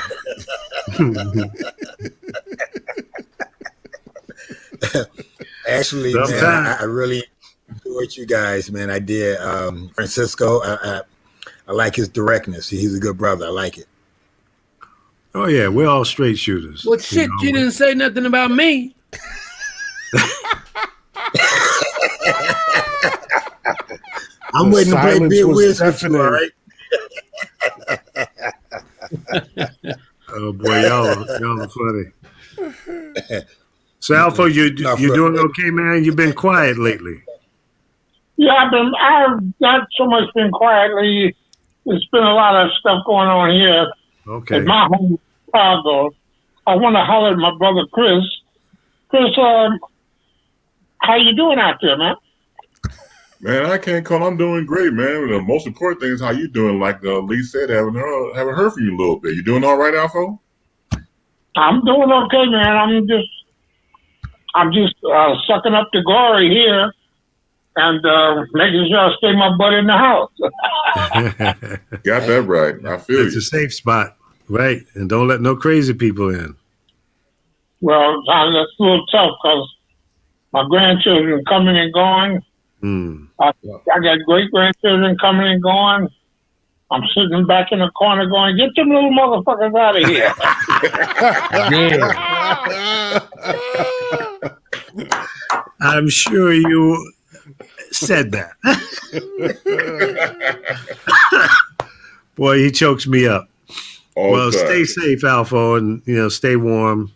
Speaker 7: Actually, man, I really enjoyed you guys, man. I did. Francisco, I like his directness. He's a good brother. I like it.
Speaker 2: Oh yeah, we're all straight shooters.
Speaker 6: Well, shit, you didn't say nothing about me.
Speaker 5: The
Speaker 7: I'm waiting to play
Speaker 5: silence
Speaker 7: Big
Speaker 5: was
Speaker 7: Wiz with you,
Speaker 5: deafening.
Speaker 7: all right?
Speaker 2: Oh boy, y'all are funny. So Alpha, you doing okay, man? You've been quiet lately.
Speaker 9: Yeah, I've not so much been quietly. There's been a lot of stuff going on here
Speaker 2: Okay.
Speaker 9: at my home, Chicago. I want to holler at my brother Chris. Chris, how you doing out there, man?
Speaker 4: Man, I can't call. I'm doing great, man. The most important thing is how you doing. Like Lee said, haven't heard from you a little bit. You doing all right, Alpha?
Speaker 9: I'm doing okay, man. I'm just sucking up the glory here and making sure I stay my butt in the house.
Speaker 4: Got that right. I feel
Speaker 2: It's
Speaker 4: you.
Speaker 2: a safe spot, right? And don't let no crazy people in.
Speaker 9: Well, that's a little tough because my grandchildren coming and going. I got great grandchildren coming and going. I'm sitting back in the corner going, get them little motherfuckers out of here.
Speaker 2: I'm sure you said that. Boy, he chokes me up. Well, stay safe, Alpha, and stay warm.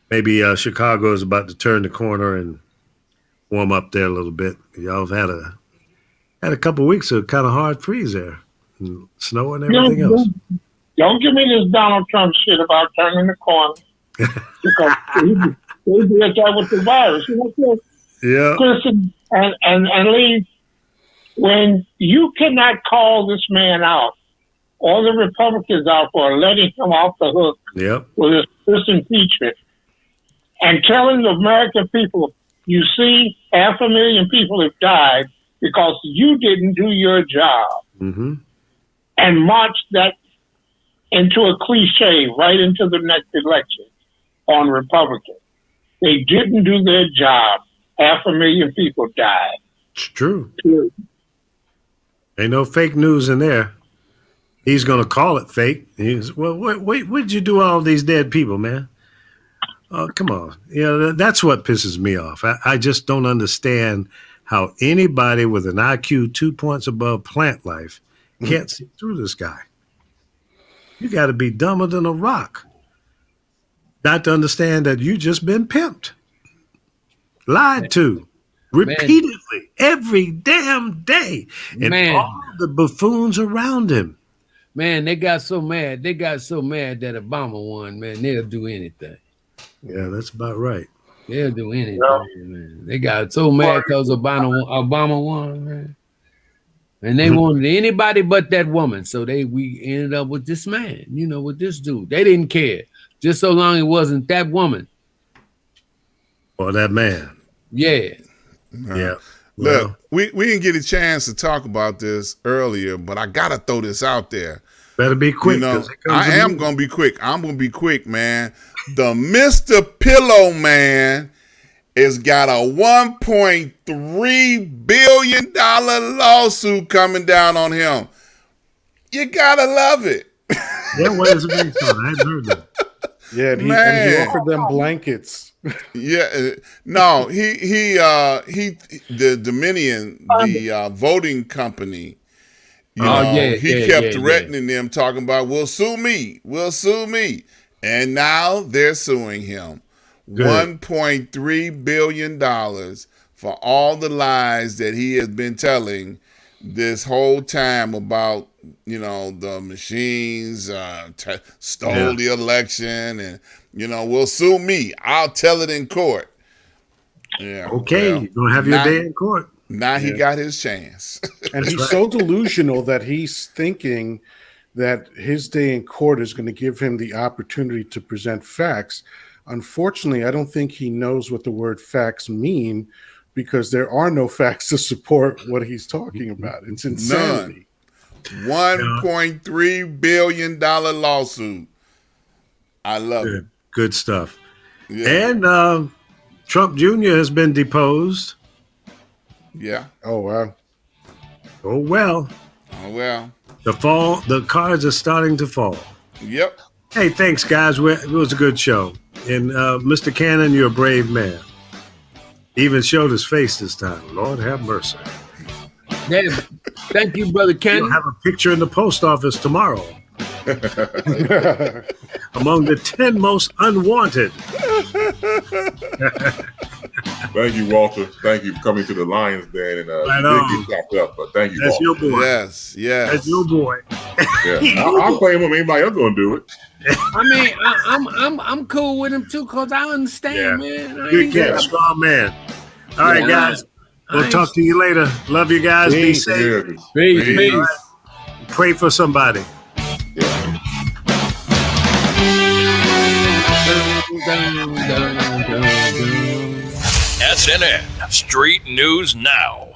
Speaker 2: Maybe Chicago is about to turn the corner and warm up there a little bit. Y'all have had a couple weeks of kind of hard freeze there, and snow and everything else.
Speaker 9: Don't give me this Donald Trump shit about turning the corner, because they did that with the virus.
Speaker 2: Yeah.
Speaker 9: Chris and Lee, when you cannot call this man out, or the Republicans out for letting him off the hook with this impeachment, and telling the American people, you see, 500,000 people have died because you didn't do your job, and march that into a cliche right into the next election on Republicans. They didn't do their job. 500,000 people died.
Speaker 2: It's true. Ain't no fake news in there. He's going to call it fake. He's, well, wait, what did you do all these dead people, man? Oh, come on. That's what pisses me off. I just don't understand how anybody with an IQ 2 points above plant life can't see through this guy. You got to be dumber than a rock not to understand that you just been pimped, lied to repeatedly every damn day, and all the buffoons around him.
Speaker 6: Man, they got so mad. They got so mad that Obama won, man. They'll do anything.
Speaker 2: Yeah, that's about right.
Speaker 6: They'll do anything, man. They got so mad because Obama won, man. And they wanted anybody but that woman. So we ended up with this man, with this dude. They didn't care. Just so long it wasn't that woman,
Speaker 2: Or that man.
Speaker 6: Yeah.
Speaker 2: Yeah.
Speaker 3: Look, we didn't get a chance to talk about this earlier, but I gotta throw this out there.
Speaker 2: Better be quick.
Speaker 3: You know,
Speaker 2: 'cause it comes
Speaker 3: I
Speaker 2: to
Speaker 3: am
Speaker 2: me.
Speaker 3: gonna be quick. I'm gonna be quick, man. The Mr. Pillow Man has got a $1.3 billion lawsuit coming down on him. You gotta love it.
Speaker 2: Yeah, what is it based on? I hadn't heard that.
Speaker 5: Yeah, and he
Speaker 3: Man.
Speaker 5: offered them blankets.
Speaker 3: Yeah, no, the Dominion, the voting company. You know, he kept threatening them, talking about, "We'll sue me, and now they're suing him.
Speaker 2: Good.
Speaker 3: $1.3 billion for all the lies that he has been telling this whole time about, you know, the machines stole the election, and, you know, will sue me. I'll tell it in court. Yeah.
Speaker 2: Okay,
Speaker 3: well,
Speaker 2: you're going to have your day in court.
Speaker 3: Now he got his chance.
Speaker 5: And he's so delusional that he's thinking that his day in court is going to give him the opportunity to present facts. Unfortunately, I don't think he knows what the word facts mean, because there are no facts to support what he's talking about. It's insanity.
Speaker 3: $1.3 billion lawsuit. I love it.
Speaker 2: Good stuff.
Speaker 3: Yeah.
Speaker 2: And Trump Jr. has been deposed.
Speaker 3: Yeah.
Speaker 5: Oh, wow.
Speaker 2: Oh, well.
Speaker 3: Oh, well.
Speaker 2: The cards are starting to fall.
Speaker 3: Yep.
Speaker 2: Hey, thanks, guys. It was a good show. And Mr. Cannon, you're a brave man. Even showed his face this time. Lord have mercy.
Speaker 6: Yeah. Thank you, Brother Ken.
Speaker 2: You'll have a picture in the post office tomorrow. Among the 10 most unwanted.
Speaker 4: Thank you, Walter. Thank you for coming to the Lions Den, and
Speaker 2: Right
Speaker 4: you
Speaker 2: on.
Speaker 4: did get chopped up, but thank you,
Speaker 2: That's
Speaker 4: Walter.
Speaker 2: your boy.
Speaker 3: Yes. Yes.
Speaker 2: That's your boy.
Speaker 4: Yeah. I'll play him with anybody else gonna do it.
Speaker 6: I mean, I'm cool with him too, cause I understand, man. I
Speaker 2: Good
Speaker 6: ain't
Speaker 2: catch,
Speaker 6: got-
Speaker 2: strong man. All right, guys. We'll
Speaker 6: I
Speaker 2: talk to you later. Love you guys. Be
Speaker 5: Peace.
Speaker 2: safe.
Speaker 4: Yeah.
Speaker 6: Peace,
Speaker 4: Peace.
Speaker 6: peace.
Speaker 2: All right. Pray for somebody.
Speaker 1: SNN Street News Now.